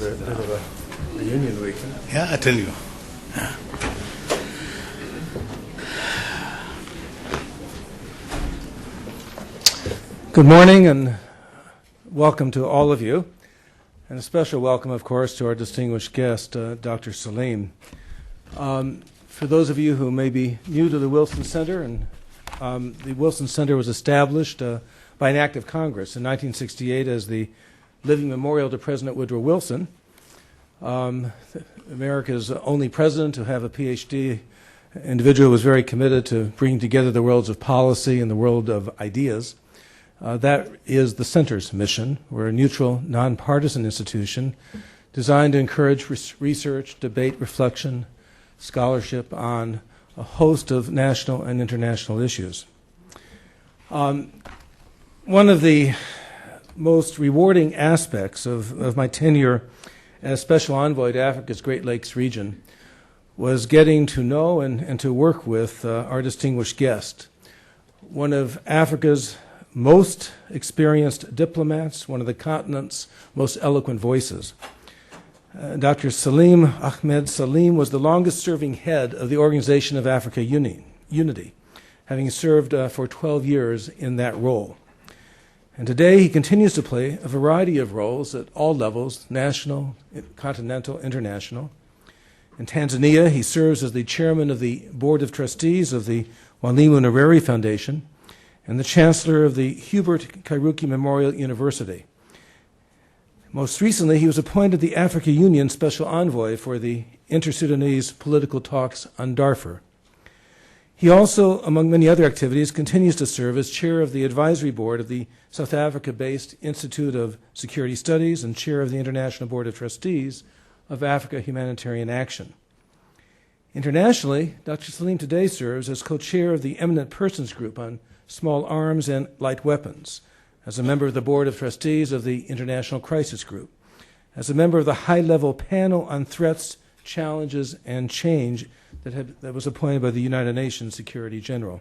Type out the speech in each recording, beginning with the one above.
Bit of a reunion week. Yeah, I tell you. Good morning and welcome to all of you. And a special welcome, of course, to our distinguished guest, Dr. Salim. For those of you who may be new to the Wilson Center, and the Wilson Center was established by an act of Congress in 1968 as the living memorial to President Woodrow Wilson, America's only president to have a PhD individual who was very committed to bringing together the worlds of policy and the world of ideas. That is the Center's mission. We're a neutral, nonpartisan institution designed to encourage research, debate, reflection, scholarship on a host of national and international issues. One of the most rewarding aspects of my tenure as Special Envoy to Africa's Great Lakes region was getting to know and to work with our distinguished guest, one of Africa's most experienced diplomats, one of the continent's most eloquent voices. Dr. Salim Ahmed Salim was the longest-serving head of the Organization of Africa Unity, having served for 12 years in that role. And today he continues to play a variety of roles at all levels, national, continental, international. In Tanzania, he serves as the chairman of the Board of Trustees of the Mwalimu Nyerere Foundation and the chancellor of the Hubert Kairuki Memorial University. Most recently, he was appointed the Africa Union Special Envoy for the Inter-Sudanese political talks on Darfur. He also, among many other activities, continues to serve as chair of the advisory board of the South Africa-based Institute of Security Studies and chair of the International Board of Trustees of Africa Humanitarian Action. Internationally, Dr. Salim today serves as co-chair of the Eminent Persons Group on Small Arms and Light Weapons, as a member of the Board of Trustees of the International Crisis Group, as a member of the high-level panel on threats, challenges, and change that was appointed by the United Nations Secretary General.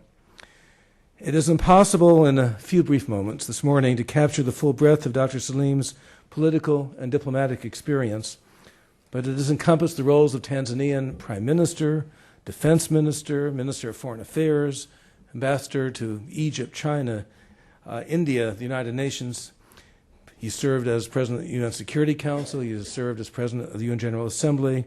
It is impossible in a few brief moments this morning to capture the full breadth of Dr. Salim's political and diplomatic experience, but it has encompassed the roles of Tanzanian Prime Minister, Defense Minister, Minister of Foreign Affairs, Ambassador to Egypt, China, India, the United Nations. He served as President of the UN Security Council. He has served as President of the UN General Assembly.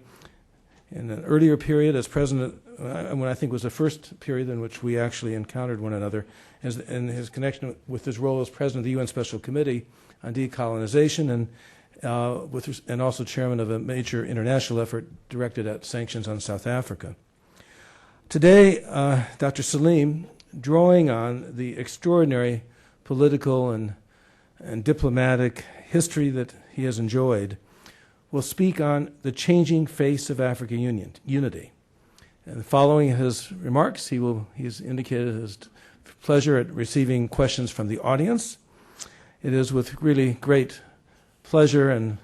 In an earlier period as President, when I think was the first period in which we actually encountered one another, in his connection with his role as President of the UN Special Committee on Decolonization and also chairman of a major international effort directed at sanctions on South Africa. Today, Dr. Salim drawing on the extraordinary political and diplomatic history that he has enjoyed, will speak on the changing face of African unity. And following his remarks, he has indicated his pleasure at receiving questions from the audience. It is with really great pleasure and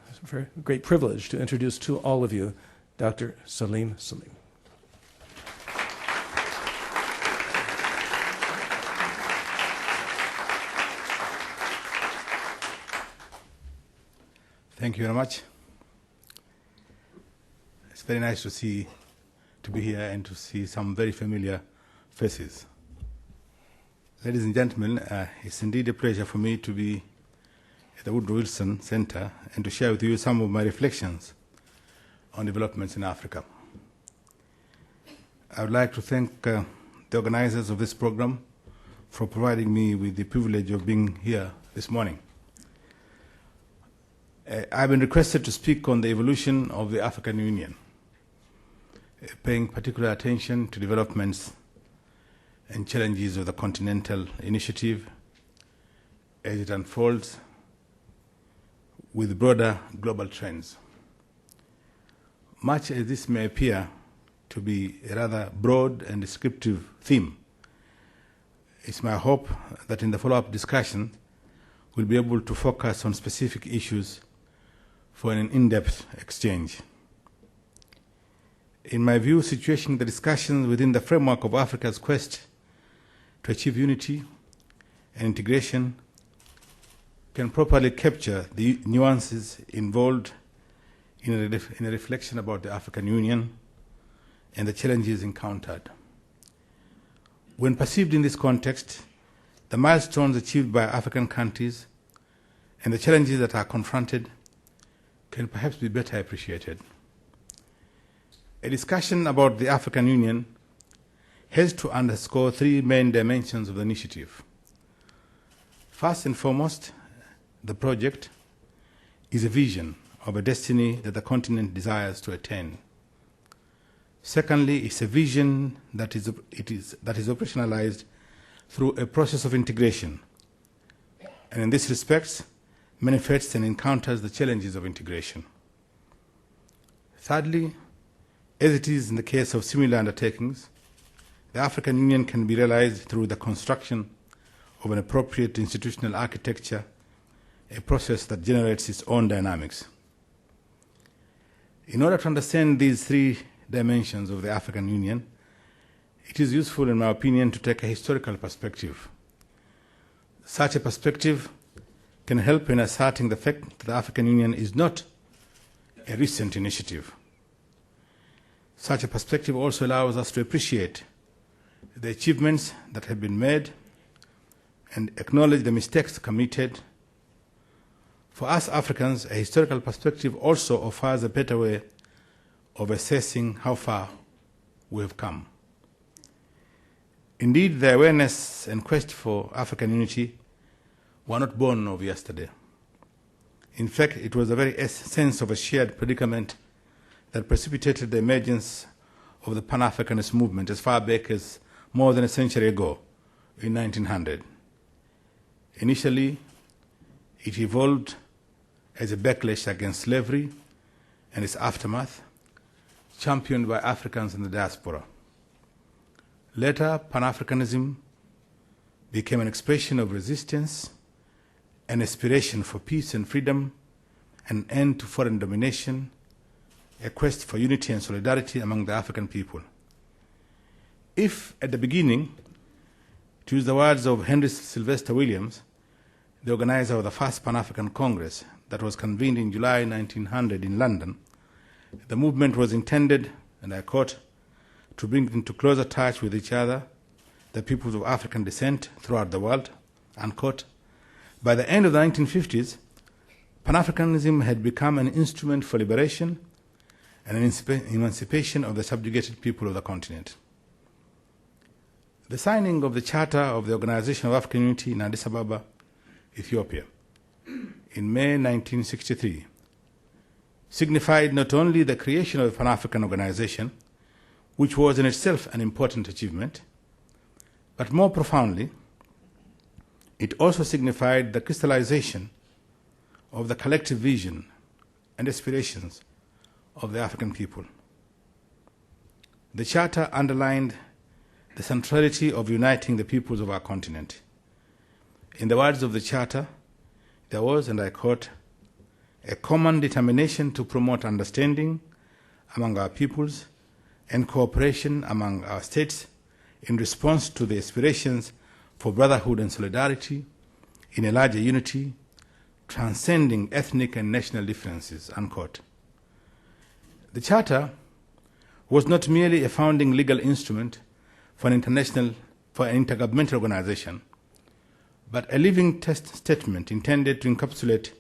great privilege to introduce to all of you Dr. Salim. Thank you very much. It's very nice to be here and to see some very familiar faces. Ladies and gentlemen, it's indeed a pleasure for me to be at the Woodrow Wilson Center and to share with you some of my reflections on developments in Africa. I would like to thank the organizers of this program for providing me with the privilege of being here this morning. I've been requested to speak on the evolution of the African Union, paying particular attention to developments and challenges of the continental initiative as it unfolds with broader global trends. Much as this may appear to be a rather broad and descriptive theme, it's my hope that in the follow-up discussion we'll be able to focus on specific issues for an in-depth exchange. In my view, situating the discussions within the framework of Africa's quest to achieve unity and integration can properly capture the nuances involved in a reflection about the African Union and the challenges encountered. When perceived in this context, the milestones achieved by African countries and the challenges that are confronted can perhaps be better appreciated. A discussion about the African Union has to underscore three main dimensions of the initiative. First and foremost, the project is a vision of a destiny that the continent desires to attain. Secondly, it's a vision that is operationalized through a process of integration, and in this respect, manifests and encounters the challenges of integration. Thirdly, as it is in the case of similar undertakings, the African Union can be realized through the construction of an appropriate institutional architecture, a process that generates its own dynamics. In order to understand these three dimensions of the African Union, it is useful, in my opinion, to take a historical perspective. Such a perspective can help in asserting the fact that the African Union is not a recent initiative. Such a perspective also allows us to appreciate the achievements that have been made and acknowledge the mistakes committed. For us Africans, a historical perspective also offers a better way of assessing how far we have come. Indeed, the awareness and quest for African unity were not born of yesterday. In fact, it was the very sense of a shared predicament that precipitated the emergence of the Pan-Africanist movement as far back as more than a century ago, in 1900. Initially, it evolved as a backlash against slavery and its aftermath, championed by Africans in the diaspora. Later, Pan-Africanism became an expression of resistance, an aspiration for peace and freedom, an end to foreign domination, a quest for unity and solidarity among the African people. If, at the beginning, to use the words of Henry Sylvester Williams, the organizer of the first Pan-African Congress that was convened in July 1900 in London, the movement was intended, and I quote, to bring into closer touch with each other the peoples of African descent throughout the world, unquote. By the end of the 1950s, Pan-Africanism had become an instrument for liberation and an emancipation of the subjugated people of the continent. The signing of the Charter of the Organization of African Unity in Addis Ababa, Ethiopia, in May 1963, signified not only the creation of a Pan-African organization, which was in itself an important achievement, But more profoundly, it also signified the crystallization of the collective vision and aspirations of the African people. The Charter underlined the centrality of uniting the peoples of our continent. In the words of the Charter, there was, and I quote, a common determination to promote understanding among our peoples and cooperation among our states in response to the aspirations for brotherhood and solidarity in a larger unity, transcending ethnic and national differences, unquote. The Charter was not merely a founding legal instrument for an intergovernmental organization, but a living statement intended to encapsulate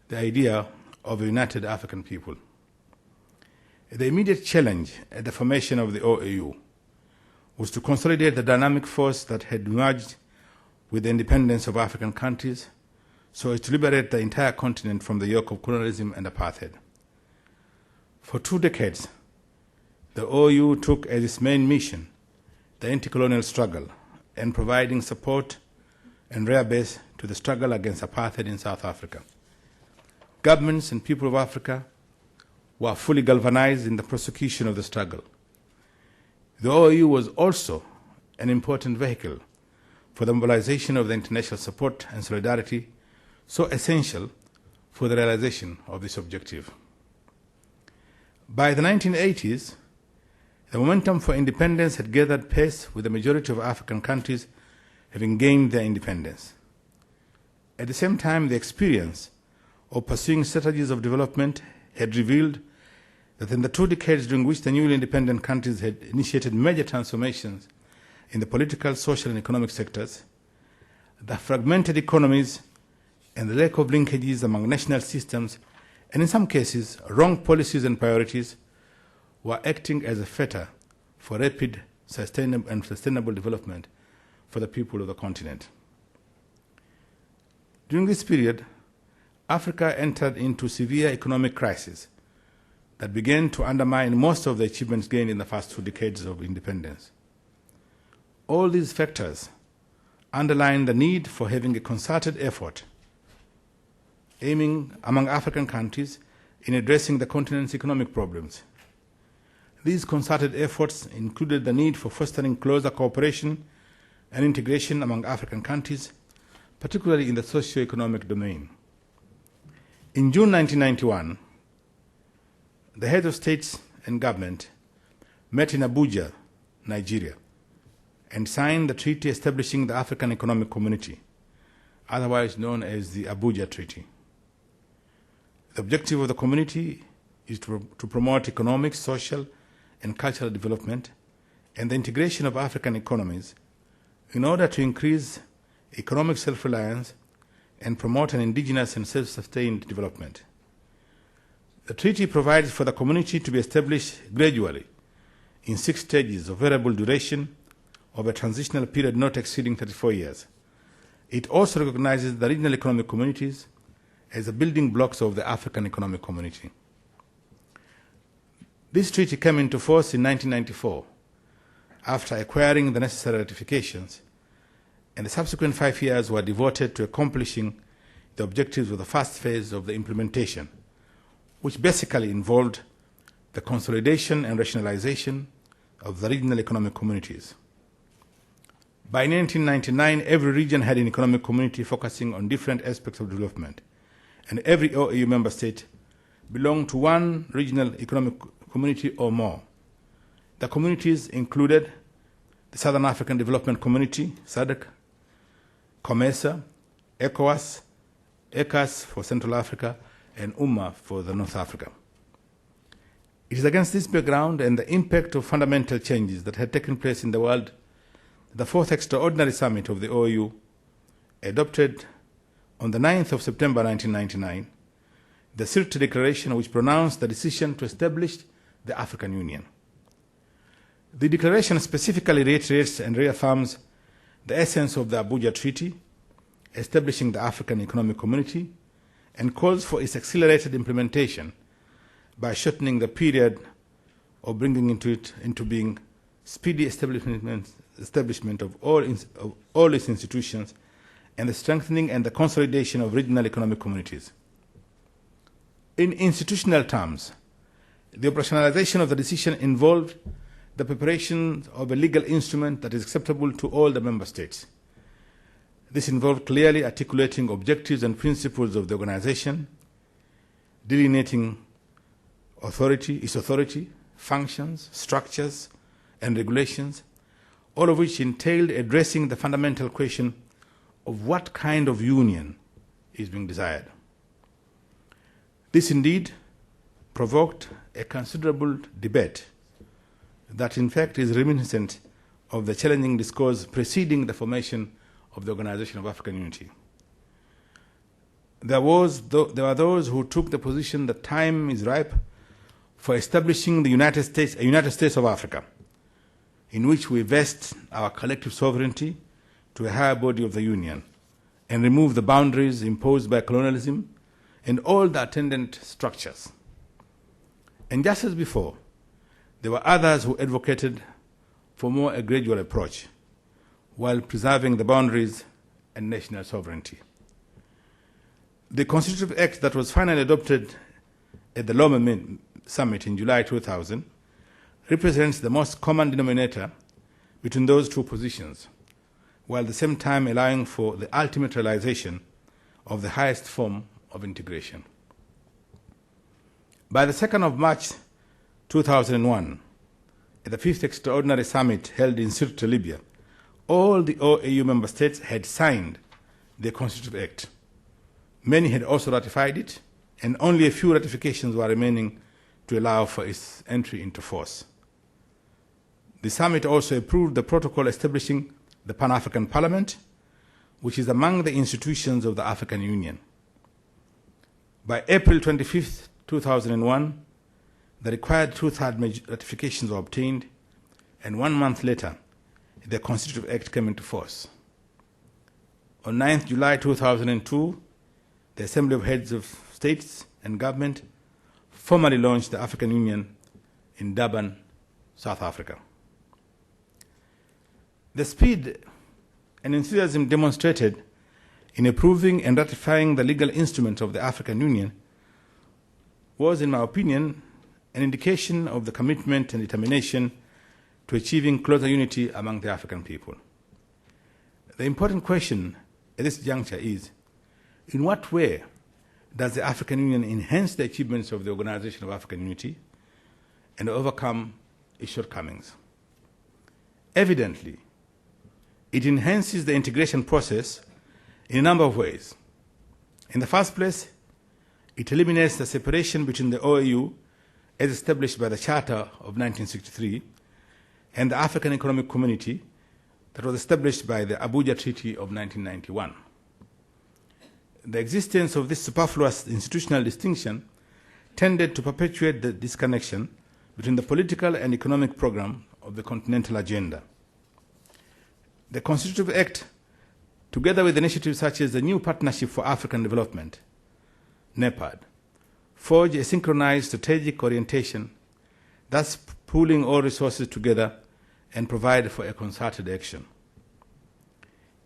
the idea of a united African people. The immediate challenge at the formation of the OAU was to consolidate the dynamic force that had emerged with the independence of African countries so as to liberate the entire continent from the yoke of colonialism and apartheid. For 2 decades, the OAU took as its main mission the anti-colonial struggle and providing support and rare base to the struggle against apartheid in South Africa. Governments and people of Africa were fully galvanized in the prosecution of the struggle. The OAU was also an important vehicle for the mobilization of the international support and solidarity so essential for the realization of this objective. By the 1980s, the momentum for independence had gathered pace with the majority of African countries having gained their independence. At the same time, the experience of pursuing strategies of development had revealed that in the 2 decades during which the newly independent countries had initiated major transformations in the political, social, and economic sectors, the fragmented economies and the lack of linkages among national systems, and in some cases, wrong policies and priorities, were acting as a fetter for rapid, sustainable development for the people of the continent. During this period, Africa entered into severe economic crisis that began to undermine most of the achievements gained in the first 2 decades of independence. All these factors underline the need for having a concerted effort aiming among African countries in addressing the continent's economic problems. These concerted efforts included the need for fostering closer cooperation and integration among African countries, particularly in the socio-economic domain. In June 1991, the heads of states and government met in Abuja, Nigeria, and signed the treaty establishing the African Economic Community, otherwise known as the Abuja Treaty. The objective of the community is to promote economic, social, and cultural development and the integration of African economies in order to increase economic self-reliance and promote an indigenous and self-sustained development. The treaty provides for the community to be established gradually in 6 stages of variable duration of a transitional period not exceeding 34 years. It also recognizes the regional economic communities as the building blocks of the African Economic Community. This treaty came into force in 1994 after acquiring the necessary ratifications, and the subsequent 5 years were devoted to accomplishing the objectives of the first phase of the implementation, which basically involved the consolidation and rationalization of the regional economic communities. By 1999, every region had an economic community focusing on different aspects of development, and every OAU member state belonged to one regional economic community or more. The communities included the Southern African Development Community, SADC, COMESA, ECOWAS, ECAS for Central Africa, and UMA for the North Africa. It is against this background and the impact of fundamental changes that had taken place in the world that the 4th Extraordinary Summit of the OAU adopted on the 9th of September 1999 the Sirte Declaration, which pronounced the decision to establish the African Union. The declaration specifically reiterates and reaffirms the essence of the Abuja Treaty, establishing the African Economic Community, and calls for its accelerated implementation by shortening the period of bringing into being speedy establishment establishment of all its institutions and the strengthening and the consolidation of regional economic communities. In institutional terms, the operationalization of the decision involved the preparation of a legal instrument that is acceptable to all the member states. This involved clearly articulating objectives and principles of the organization, delineating its authority, functions, structures, and regulations, all of which entailed addressing the fundamental question of what kind of union is being desired. This indeed provoked a considerable debate that in fact is reminiscent of the challenging discourse preceding the formation of the Organization of African Unity. There were those who took the position that time is ripe for establishing a United States of Africa, in which we vest our collective sovereignty to a higher body of the Union and remove the boundaries imposed by colonialism and all the attendant structures. And just as before, there were others who advocated for a gradual approach while preserving the boundaries and national sovereignty. The Constitutive Act that was finally adopted at the Lome Summit in July 2000 represents the most common denominator between those two positions, while at the same time allowing for the ultimate realization of the highest form of integration. By the 2nd of March 2001, at the 5th Extraordinary Summit held in Sirte, Libya, all the OAU member states had signed the Constitutive Act. Many had also ratified it, and only a few ratifications were remaining to allow for its entry into force. The summit also approved the protocol establishing the Pan-African Parliament, which is among the institutions of the African Union. By April 25, 2001, the required two-thirds ratifications were obtained, and 1 month later, the Constitutive Act came into force. On 9th July 2002, the Assembly of Heads of States and Government formally launched the African Union in Durban, South Africa. The speed and enthusiasm demonstrated in approving and ratifying the legal instruments of the African Union was, in my opinion, an indication of the commitment and determination to achieving closer unity among the African people. The important question at this juncture is, in what way does the African Union enhance the achievements of the Organization of African Unity and overcome its shortcomings? Evidently, it enhances the integration process in a number of ways. In the first place, it eliminates the separation between the OAU as established by the Charter of 1963 and the African Economic Community that was established by the Abuja Treaty of 1991. The existence of this superfluous institutional distinction tended to perpetuate the disconnection between the political and economic program of the continental agenda. The Constitutive Act, together with initiatives such as the New Partnership for African Development, NEPAD, forge a synchronized strategic orientation, thus pooling all resources together and provide for a concerted action.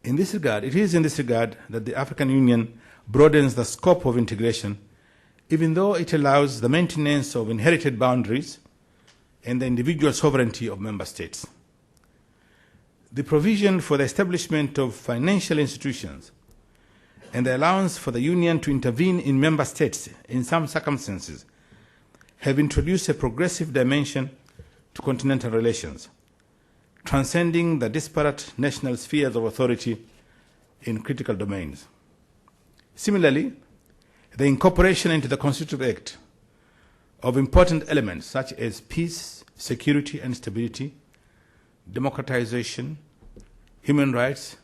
It is in this regard that the African Union broadens the scope of integration, even though it allows the maintenance of inherited boundaries and the individual sovereignty of member states. The provision for the establishment of financial institutions and the allowance for the Union to intervene in member states in some circumstances have introduced a progressive dimension to continental relations, transcending the disparate national spheres of authority in critical domains. Similarly, the incorporation into the Constitutive Act of important elements such as peace, security and stability, democratization, human rights,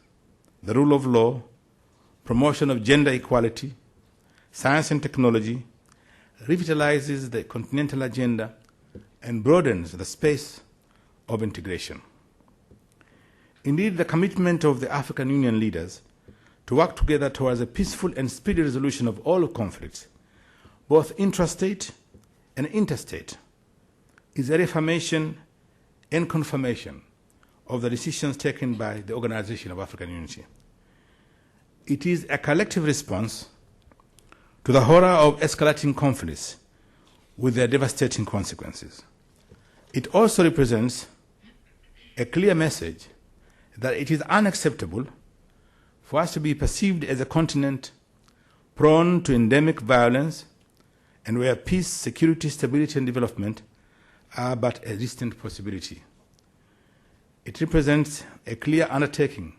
the rule of law, promotion of gender equality, science and technology, revitalizes the continental agenda and broadens the space of integration. Indeed, the commitment of the African Union leaders to work together towards a peaceful and speedy resolution of all conflicts, both intrastate and interstate, is a reaffirmation and confirmation of the decisions taken by the Organization of African Unity. It is a collective response to the horror of escalating conflicts with their devastating consequences. It also represents a clear message that it is unacceptable for us to be perceived as a continent prone to endemic violence and where peace, security, stability, and development are but a distant possibility. It represents a clear undertaking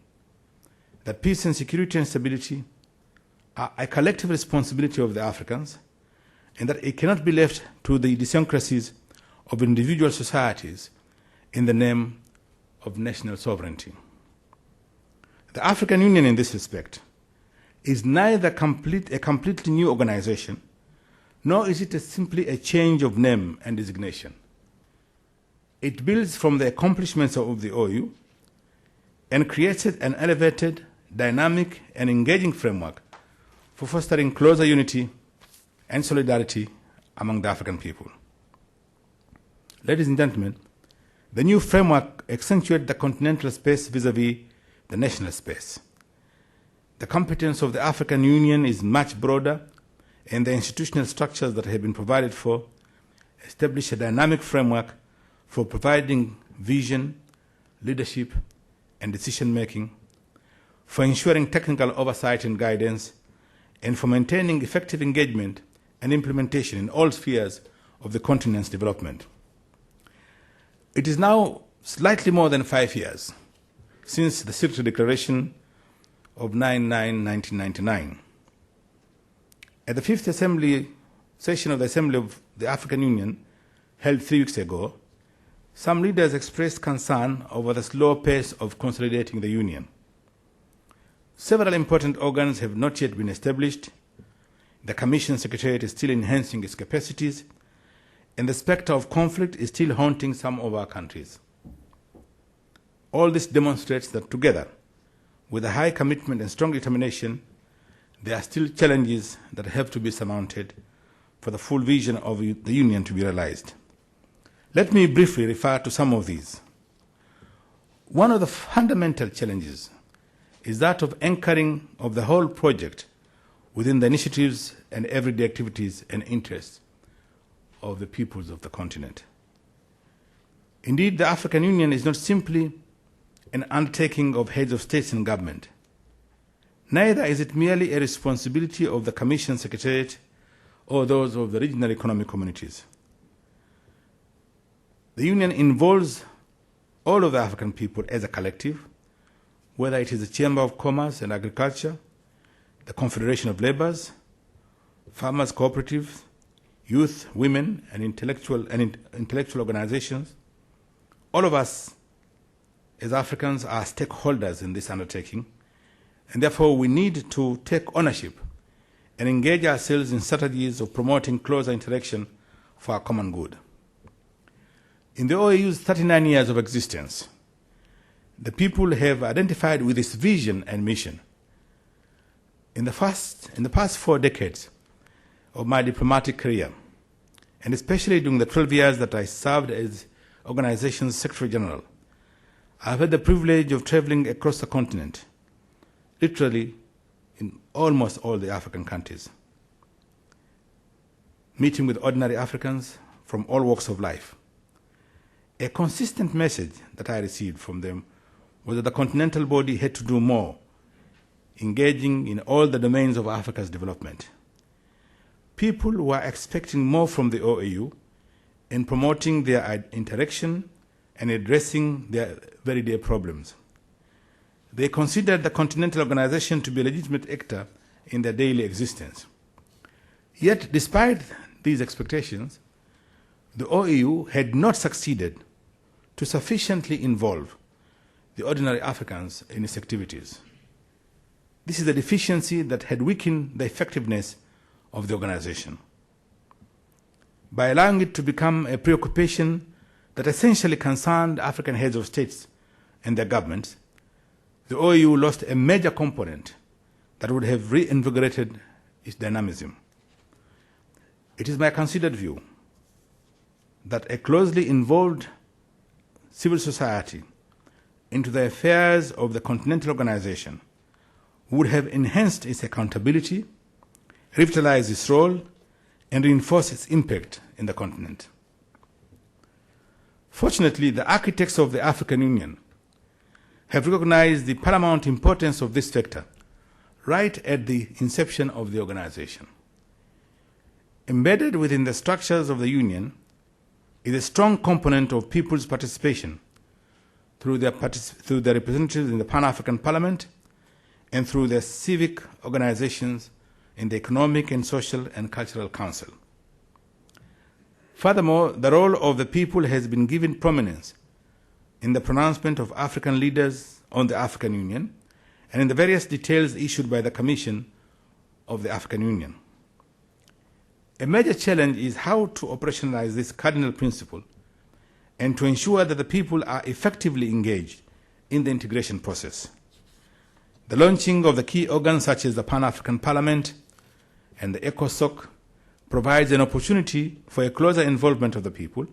that peace and security and stability are a collective responsibility of the Africans and that it cannot be left to the idiosyncrasies of individual societies in the name of national sovereignty. The African Union in this respect is neither a completely new organization, nor is it simply a change of name and designation. It builds from the accomplishments of the OU and creates an elevated, dynamic, and engaging framework for fostering closer unity and solidarity among the African people. Ladies and gentlemen, the new framework accentuates the continental space vis-à-vis the national space. The competence of the African Union is much broader, and the institutional structures that have been provided for establish a dynamic framework for providing vision, leadership, and decision-making, for ensuring technical oversight and guidance, and for maintaining effective engagement and implementation in all spheres of the continent's development. It is now slightly more than 5 years since the Secretary Declaration of 9/9/1999. At the Fifth Assembly session of the Assembly of the African Union, held 3 weeks ago, some leaders expressed concern over the slow pace of consolidating the Union. Several important organs have not yet been established. The Commission Secretariat is still enhancing its capacities, and the specter of conflict is still haunting some of our countries. All this demonstrates that together, with a high commitment and strong determination, there are still challenges that have to be surmounted for the full vision of the Union to be realized. Let me briefly refer to some of these. One of the fundamental challenges is that of anchoring of the whole project within the initiatives and everyday activities and interests of the peoples of the continent. Indeed, the African Union is not simply an undertaking of heads of states and government. Neither is it merely a responsibility of the Commission Secretariat or those of the regional economic communities. The Union involves all of the African people as a collective, whether it is the Chamber of Commerce and Agriculture, the Confederation of Labours, farmers' cooperatives, youth, women, and intellectual organizations. All of us as Africans are stakeholders in this undertaking, and therefore we need to take ownership and engage ourselves in strategies of promoting closer interaction for our common good. In the OAU's 39 years of existence, the people have identified with its vision and mission. In the past 4 decades of my diplomatic career, and especially during the 12 years that I served as organization's Secretary General, I've had the privilege of traveling across the continent, literally in almost all the African countries, meeting with ordinary Africans from all walks of life. A consistent message that I received from them was that the continental body had to do more, engaging in all the domains of Africa's development. People were expecting more from the OAU in promoting their interaction and addressing their everyday problems. They considered the continental organization to be a legitimate actor in their daily existence. Yet, despite these expectations, the OAU had not succeeded to sufficiently involve the ordinary Africans in its activities. This is a deficiency that had weakened the effectiveness of the organization. By allowing it to become a preoccupation that essentially concerned African heads of states and their governments, the OAU lost a major component that would have reinvigorated its dynamism. It is my considered view that a closely involved civil society into the affairs of the continental organization would have enhanced its accountability, revitalized its role, and reinforced its impact in the continent. Fortunately, the architects of the African Union have recognized the paramount importance of this factor right at the inception of the organization. Embedded within the structures of the Union is a strong component of people's participation through their representatives in the Pan-African Parliament and through their civic organizations in the Economic and Social and Cultural Council. Furthermore, the role of the people has been given prominence in the pronouncement of African leaders on the African Union and in the various details issued by the Commission of the African Union. A major challenge is how to operationalize this cardinal principle and to ensure that the people are effectively engaged in the integration process. The launching of the key organs such as the Pan-African Parliament and the ECOSOC provides an opportunity for a closer involvement of the people,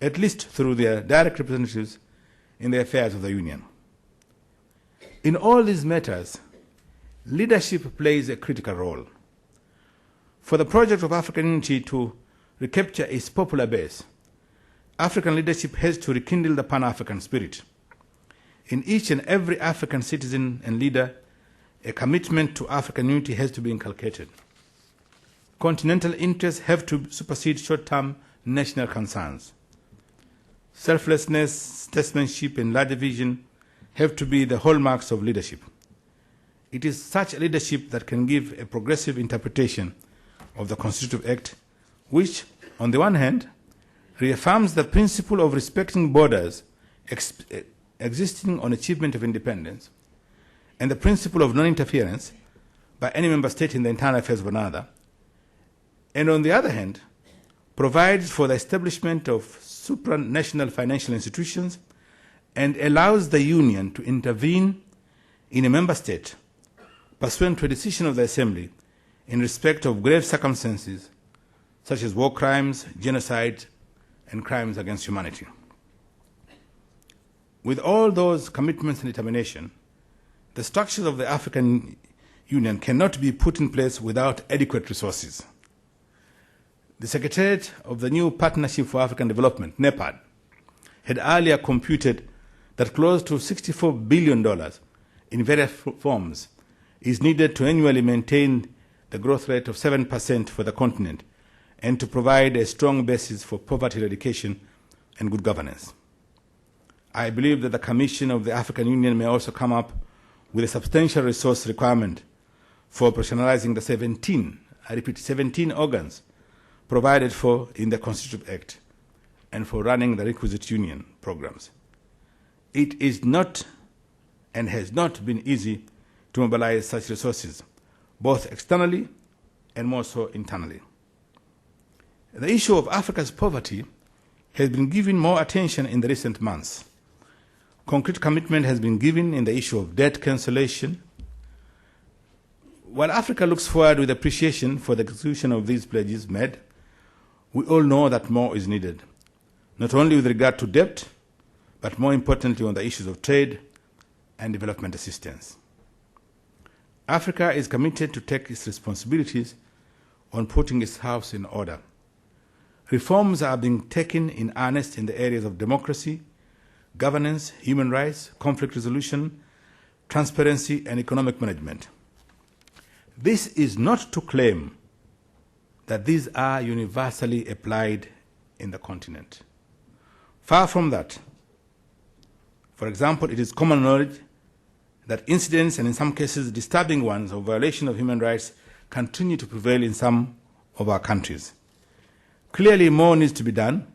at least through their direct representatives in the affairs of the Union. In all these matters, leadership plays a critical role. For the project of African unity to recapture its popular base, African leadership has to rekindle the Pan-African spirit. In each and every African citizen and leader, a commitment to African unity has to be inculcated. Continental interests have to supersede short-term national concerns. Selflessness, statesmanship, and larger vision have to be the hallmarks of leadership. It is such leadership that can give a progressive interpretation of the Constitutive Act, which, on the one hand, reaffirms the principle of respecting borders existing on achievement of independence, and the principle of non-interference by any member state in the internal affairs of another, and on the other hand, provides for the establishment of supranational financial institutions and allows the Union to intervene in a member state pursuant to a decision of the Assembly in respect of grave circumstances such as war crimes, genocide, and crimes against humanity. With all those commitments and determination, the structures of the African Union cannot be put in place without adequate resources. The Secretariat of the new Partnership for African Development, NEPAD, had earlier computed that close to $64 billion in various forms is needed to annually maintain the growth rate of 7% for the continent and to provide a strong basis for poverty eradication and good governance. I believe that the Commission of the African Union may also come up with a substantial resource requirement for operationalizing the 17 organs provided for in the Constitutive Act and for running the requisite union programs. It is not and has not been easy to mobilize such resources, both externally and more so internally. The issue of Africa's poverty has been given more attention in the recent months. Concrete commitment has been given in the issue of debt cancellation. While Africa looks forward with appreciation for the execution of these pledges made, we all know that more is needed, not only with regard to debt, but more importantly on the issues of trade and development assistance. Africa is committed to take its responsibilities on putting its house in order. Reforms are being taken in earnest in the areas of democracy, governance, human rights, conflict resolution, transparency, and economic management. This is not to claim that these are universally applied in the continent. Far from that. For example, it is common knowledge that incidents, and in some cases disturbing ones, of violation of human rights continue to prevail in some of our countries. Clearly, more needs to be done,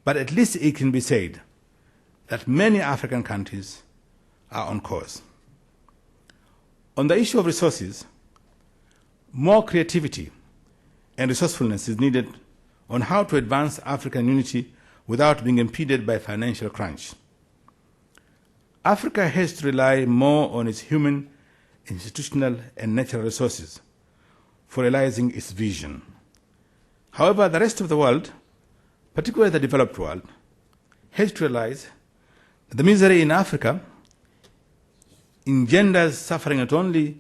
but at least it can be said that many African countries are on course. On the issue of resources, more creativity and resourcefulness is needed on how to advance African unity without being impeded by financial crunch. Africa has to rely more on its human, institutional, and natural resources for realizing its vision. However, the rest of the world, particularly the developed world, has to realize The misery in Africa engenders suffering not only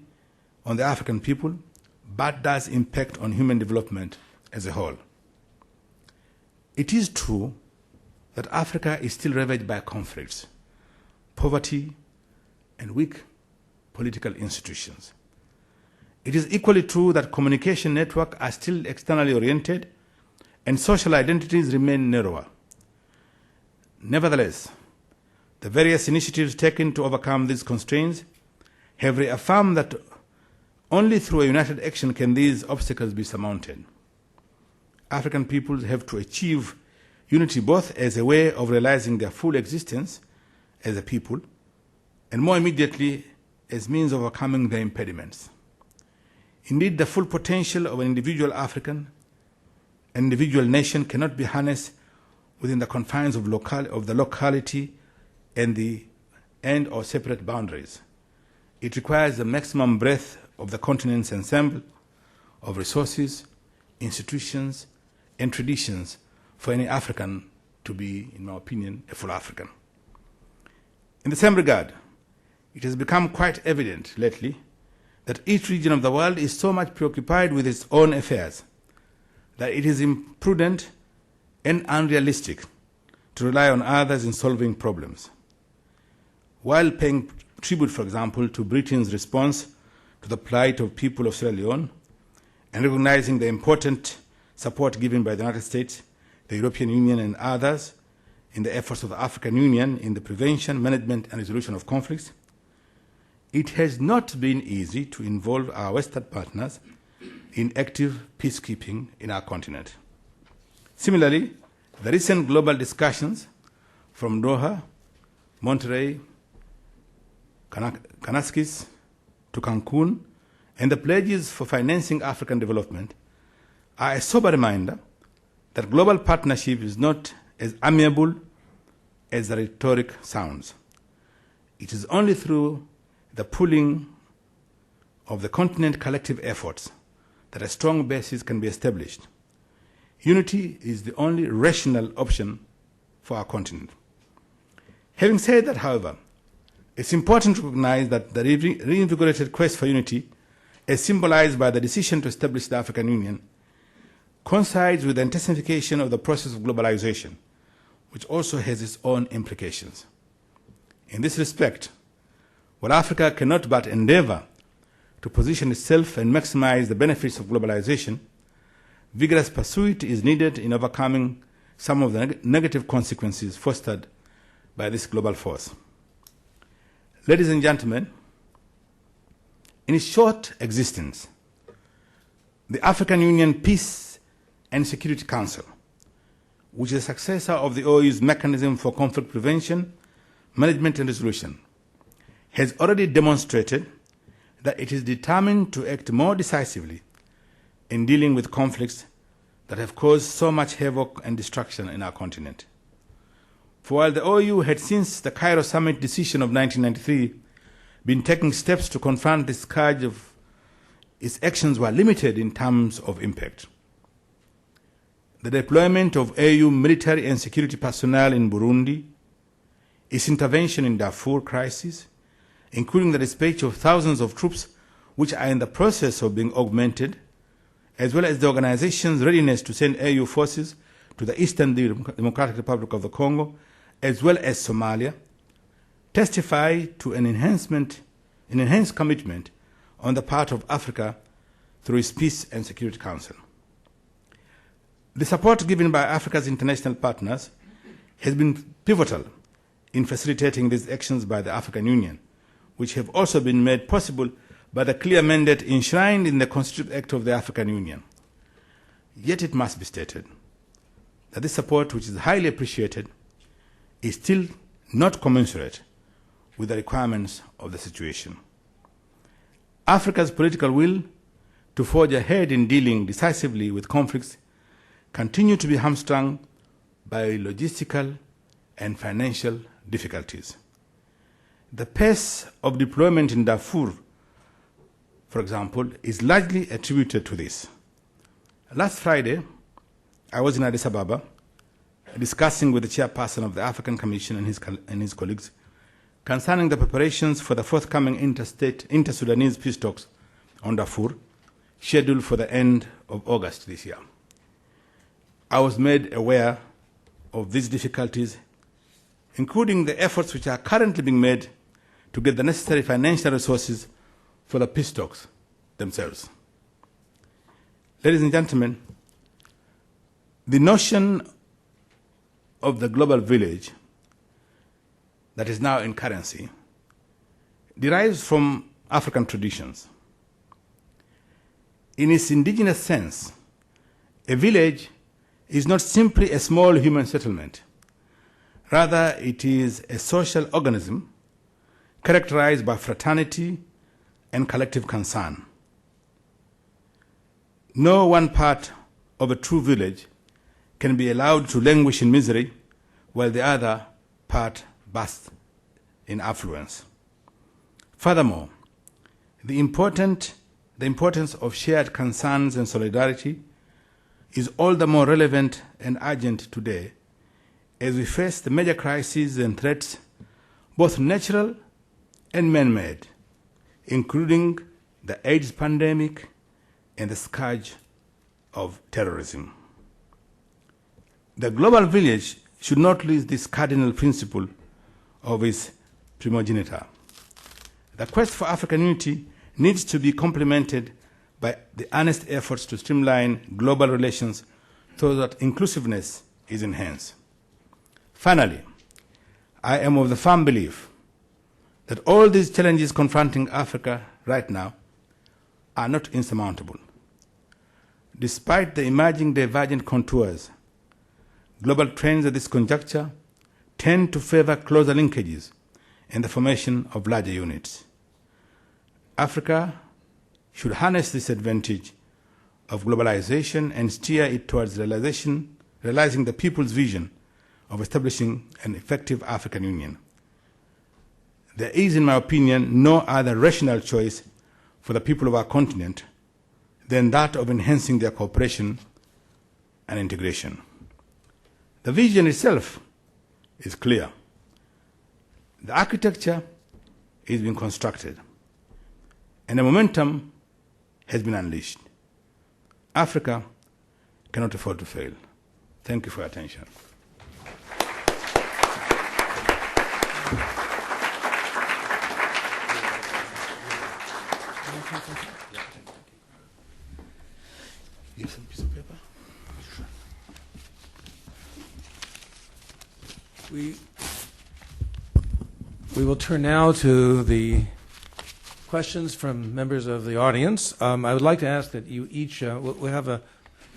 on the African people, but does impact on human development as a whole. It is true that Africa is still ravaged by conflicts, poverty, and weak political institutions. It is equally true that communication networks are still externally oriented and social identities remain narrower. Nevertheless, the various initiatives taken to overcome these constraints have reaffirmed that only through a united action can these obstacles be surmounted. African peoples have to achieve unity both as a way of realizing their full existence as a people and more immediately as means of overcoming their impediments. Indeed, the full potential of an individual African, an individual nation cannot be harnessed within the confines of the locality and or separate boundaries. It requires the maximum breadth of the continent's ensemble of resources, institutions, and traditions for any African to be, in my opinion, a full African. In the same regard, it has become quite evident lately that each region of the world is so much preoccupied with its own affairs that it is imprudent and unrealistic to rely on others in solving problems. While paying tribute, for example, to Britain's response to the plight of people of Sierra Leone and recognizing the important support given by the United States, the European Union, and others in the efforts of the African Union in the prevention, management, and resolution of conflicts, it has not been easy to involve our Western partners in active peacekeeping in our continent. Similarly, the recent global discussions from Doha, Monterrey, Kanaskis to Cancun, and the pledges for financing African development are a sober reminder that global partnership is not as amiable as the rhetoric sounds. It is only through the pooling of the continent's collective efforts that a strong basis can be established. Unity is the only rational option for our continent. Having said that, however, it's important to recognize that the reinvigorated quest for unity, as symbolized by the decision to establish the African Union, coincides with the intensification of the process of globalization, which also has its own implications. In this respect, while Africa cannot but endeavor to position itself and maximize the benefits of globalization, vigorous pursuit is needed in overcoming some of the negative consequences fostered by this global force. Ladies and gentlemen, in its short existence, the African Union Peace and Security Council, which is a successor of the OU's mechanism for conflict prevention, management, and resolution, has already demonstrated that it is determined to act more decisively in dealing with conflicts that have caused so much havoc and destruction in our continent. For while the OU had since the Cairo Summit decision of 1993 been taking steps to confront this scourge, of its actions were limited in terms of impact. The deployment of AU military and security personnel in Burundi, its intervention in Darfur crisis, including the dispatch of thousands of troops which are in the process of being augmented, as well as the organization's readiness to send AU forces to the Eastern Democratic Republic of the Congo, as well as Somalia, testify to an enhanced commitment on the part of Africa through its Peace and Security Council. The support given by Africa's international partners has been pivotal in facilitating these actions by the African Union, which have also been made possible by the clear mandate enshrined in the Constitutive Act of the African Union. Yet it must be stated that this support, which is highly appreciated, is still not commensurate with the requirements of the situation. Africa's political will to forge ahead in dealing decisively with conflicts continue to be hamstrung by logistical and financial difficulties. The pace of deployment in Darfur, for example, is largely attributed to this. Last Friday, I was in Addis Ababa discussing with the chairperson of the African Commission and his colleagues concerning the preparations for the forthcoming inter-Sudanese peace talks on Darfur, scheduled for the end of August this year. I was made aware of these difficulties, including the efforts which are currently being made to get the necessary financial resources for the peace talks themselves. Ladies and gentlemen, the notion of the global village that is now in currency derives from African traditions. In its indigenous sense, a village is not simply a small human settlement. Rather, it is a social organism characterized by fraternity and collective concern. No one part of a true village can be allowed to languish in misery while the other part basks in affluence. Furthermore, the importance of shared concerns and solidarity is all the more relevant and urgent today as we face the major crises and threats, both natural and man-made, including the AIDS pandemic and the scourge of terrorism. The global village should not lose this cardinal principle of its primogeniture. The quest for African unity needs to be complemented by the earnest efforts to streamline global relations so that inclusiveness is enhanced. Finally, I am of the firm belief that all these challenges confronting Africa right now are not insurmountable. Despite the emerging divergent contours, global trends at this conjuncture tend to favor closer linkages and the formation of larger units. Africa should harness this advantage of globalization and steer it towards realizing the people's vision of establishing an effective African Union. There is, in my opinion, no other rational choice for the people of our continent than that of enhancing their cooperation and integration. The vision itself is clear. The architecture is being constructed, and the momentum has been unleashed. Africa cannot afford to fail. Thank you for your attention. Give some piece of paper. We will turn now to the questions from members of the audience. I would like to ask that you each, we'll have a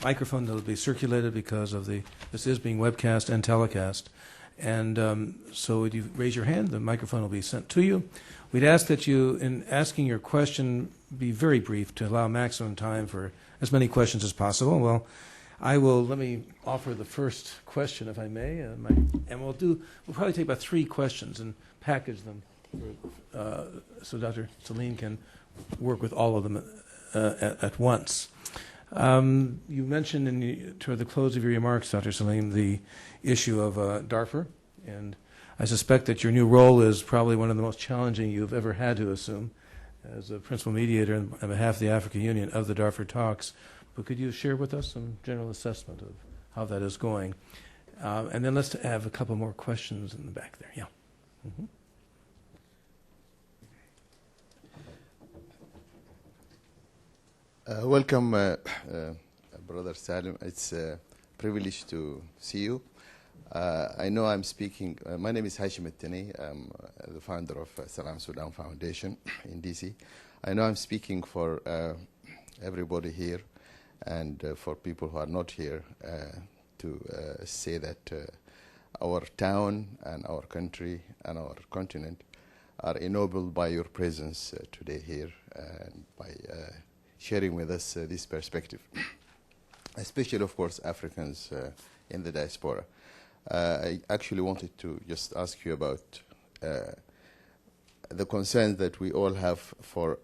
microphone that will be circulated because of this is being webcast and telecast. And so would you raise your hand, the microphone will be sent to you. We'd ask that you, in asking your question, be very brief to allow maximum time for as many questions as possible. Well, let me offer the first question, if I may, and we'll probably take about 3 questions and package them so Dr. Salim can work with all of them at once. You mentioned toward the close of your remarks, Dr. Salim, the issue of Darfur, and I suspect that your new role is probably one of the most challenging you've ever had to assume as a principal mediator on behalf of the African Union of the Darfur talks. But could you share with us some general assessment of how that is going? And then let's have a couple more questions in the back there. Yeah. Mm-hmm. Welcome, Brother Salim. It's a privilege to see you. I know I'm speaking, my name is Hashim Attani. I'm the founder of Southern Sudan Foundation in DC. I know I'm speaking for everybody here and for people who are not here to say that our town and our country and our continent are ennobled by your presence today here and by sharing with us this perspective, especially, of course, Africans in the diaspora. I actually wanted to just ask you about the concerns that we all have for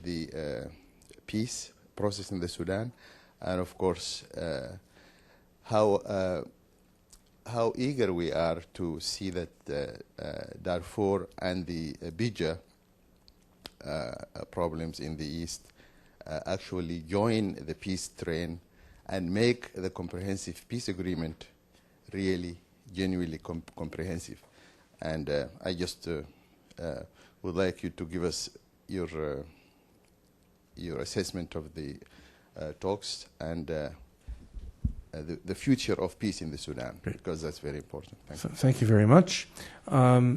the peace process in the Sudan, and of course, how how eager we are to see that Darfur and the Bija problems in the east actually join the peace train and make the comprehensive peace agreement really genuinely comprehensive. And I just would like you to give us your assessment of the talks and the future of peace in the Sudan, because that's very important. Thank you very much. How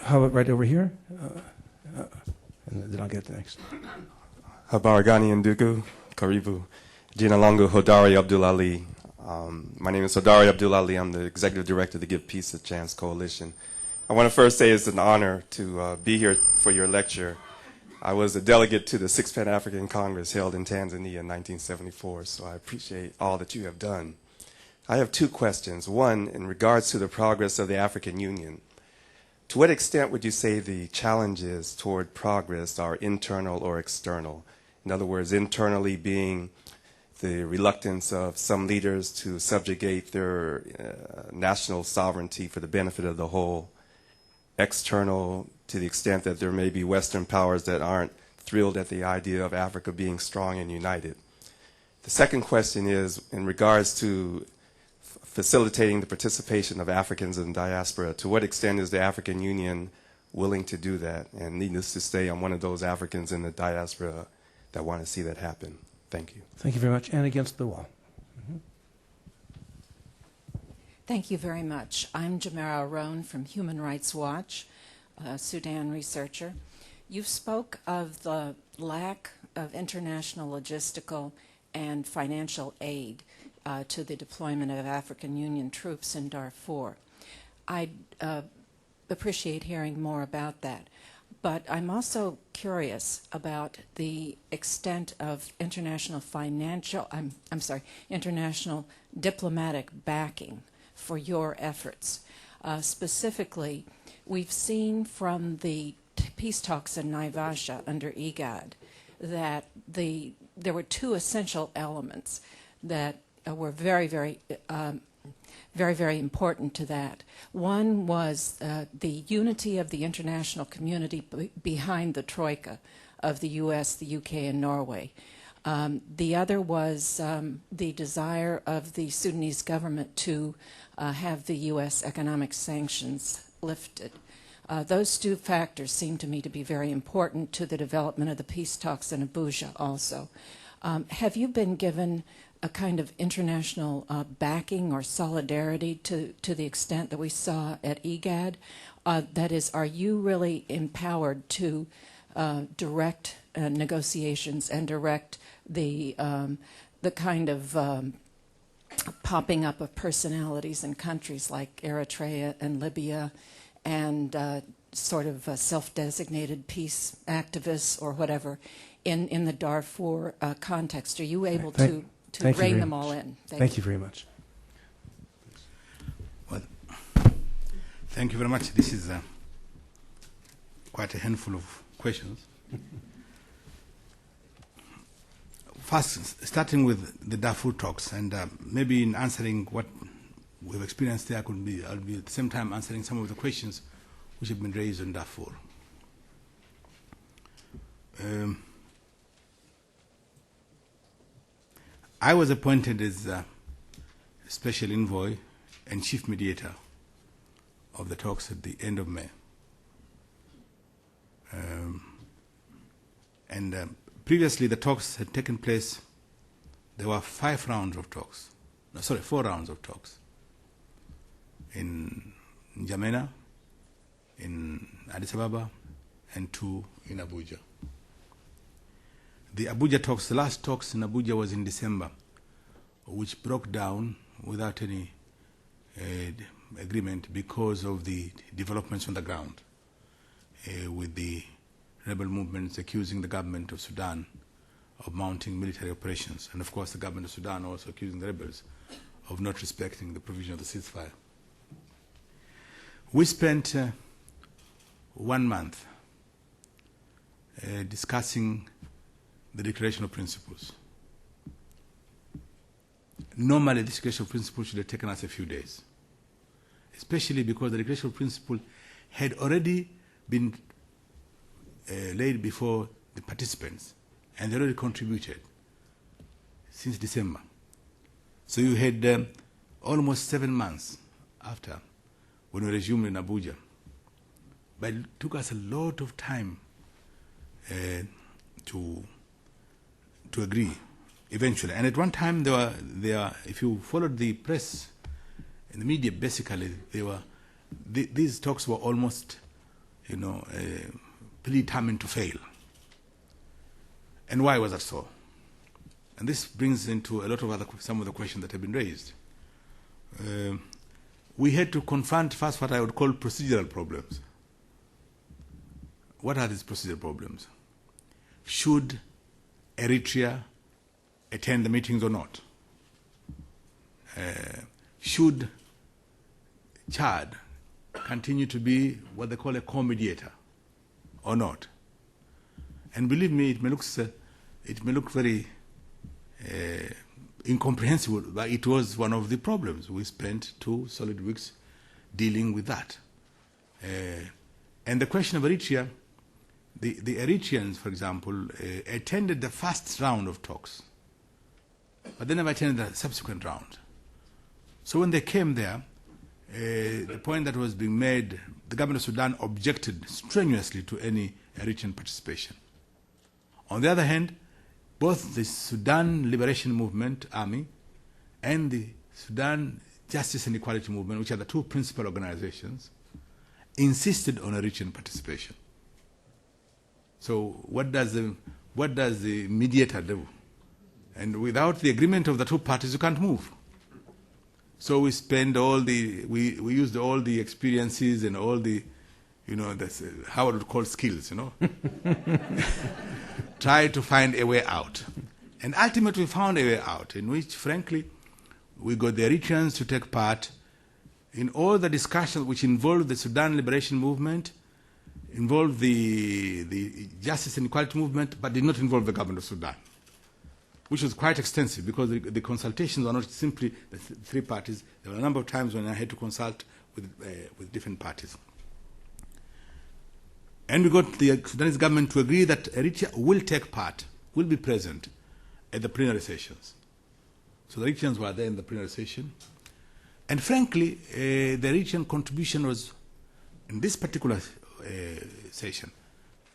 about right over here? And then I'll get the next. Habaragani Ndugu, Karibu, Jina Langu Hodari Abdul Ali. My name is Hodari Abdul Ali. I'm the Executive Director of the Give Peace a Chance Coalition. I want to first say it's an honor to be here for your lecture. I was a delegate to the 6th Pan-African Congress held in Tanzania in 1974, so I appreciate all that you have done. I have two questions. One, in regards to the progress of the African Union, to what extent would you say the challenges toward progress are internal or external? In other words, internally being the reluctance of some leaders to subjugate their national sovereignty for the benefit of the whole, external to the extent that there may be Western powers that aren't thrilled at the idea of Africa being strong and united. The second question is in regards to facilitating the participation of Africans in diaspora. To what extent is the African Union willing to do that? And needless to say, I'm one of those Africans in the diaspora that want to see that happen. Thank you. Thank you very much. And against the wall. Thank you very much. I'm Jamara Rohn from Human Rights Watch, a Sudan researcher. You spoke of the lack of international logistical and financial aid to the deployment of African Union troops in Darfur. I'd appreciate hearing more about that. But I'm also curious about the extent of international international diplomatic backing for your efforts. Specifically, we've seen from the peace talks in Naivasha under IGAD that there were two essential elements that were very, very important to that. One was the unity of the international community behind the troika of the U.S., the U.K., and Norway. The other was the desire of the Sudanese government to have the U.S. economic sanctions lifted. Those two factors seem to me to be very important to the development of the peace talks in Abuja also. Have you been given a kind of international backing or solidarity to the extent that we saw at IGAD? That is, are you really empowered to direct negotiations and direct the kind of popping up of personalities in countries like Eritrea and Libya and sort of self-designated peace activists or whatever in the Darfur context? Are you able to rein them all in? Thank you very much. Well, thank you very much. This is quite a handful of questions. First, starting with the Darfur talks, and maybe in answering what we've experienced there, I'll be at the same time answering some of the questions which have been raised on Darfur. I was appointed as special envoy and chief mediator of the talks at the end of May. Previously, the talks had taken place. There were 4 rounds of talks in N'Djamena, in Addis Ababa, and 2 in Abuja. The Abuja talks, the last talks in Abuja was in December, which broke down without any agreement because of the developments on the ground, with the rebel movements accusing the government of Sudan of mounting military operations, and of course the government of Sudan also accusing the rebels of not respecting the provision of the ceasefire. We spent 1 month discussing the Declaration of Principles. Normally, this Declaration of Principles should have taken us a few days. especially because the declaration of principle had already been laid before the participants, and they already contributed since December. So you had almost 7 months after when we resumed in Abuja. But it took us a lot of time to agree eventually. And at one time, there were, if you followed the press and the media, basically, these talks were almost, predetermined to fail. And why was that so? And this brings into a lot of some of the questions that have been raised. We had to confront first what I would call procedural problems. What are these procedural problems? Should Eritrea attend the meetings or not? Should Chad continue to be what they call a co-mediator or not? And believe me, it may look very incomprehensible, but it was one of the problems. We spent 2 solid weeks dealing with that. And the question of Eritrea, the Eritreans, for example, attended the first round of talks, but they never attended the subsequent round. So when they came there, the point that was being made, the government of Sudan objected strenuously to any Eritrean participation. On the other hand, both the Sudan Liberation Movement Army and the Sudan Justice and Equality Movement, which are the 2 principal organizations, insisted on Eritrean participation. So what does the mediator do? And without the agreement of the 2 parties, you can't move. So we used all the experiences and all the, that's how I would call skills, try to find a way out. And ultimately we found a way out in which, frankly, we got the Eritreans to take part in all the discussions which involved the Sudan Liberation Movement, involved the Justice and Equality Movement, but did not involve the government of Sudan, which was quite extensive because the consultations were not simply the 3 parties. There were a number of times when I had to consult with different parties. And we got the Sudanese government to agree that Eritrea will take part, will be present at the plenary sessions. So the Eritreans were there in the plenary session. And frankly, the Eritrean contribution was, in this particular session,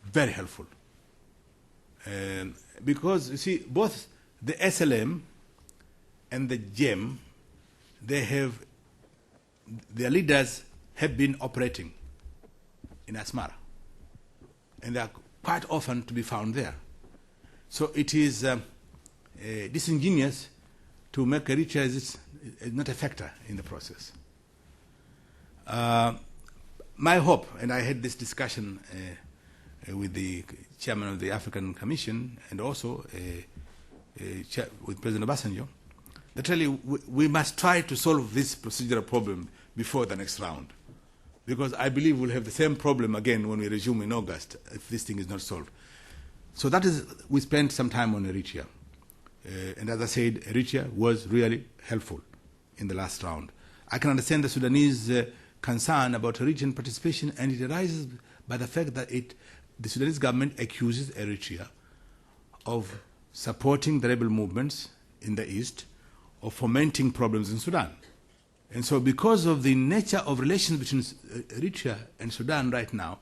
very helpful. Because, you see, both the SLM and the GEM, their leaders have been operating in Asmara. And they are quite often to be found there. So it is disingenuous to make Eritrea as not a factor in the process. My hope, and I had this discussion with the chairman of the African Commission and also with President Obasanjo, that really we must try to solve this procedural problem before the next round. Because I believe we'll have the same problem again when we resume in August if this thing is not solved. So that is, we spent some time on Eritrea. And as I said, Eritrea was really helpful in the last round. I can understand the Sudanese concern about Eritrean participation, and it arises by the fact that the Sudanese government accuses Eritrea of supporting the rebel movements in the east, of fomenting problems in Sudan. And so because of the nature of relations between Eritrea and Sudan right now,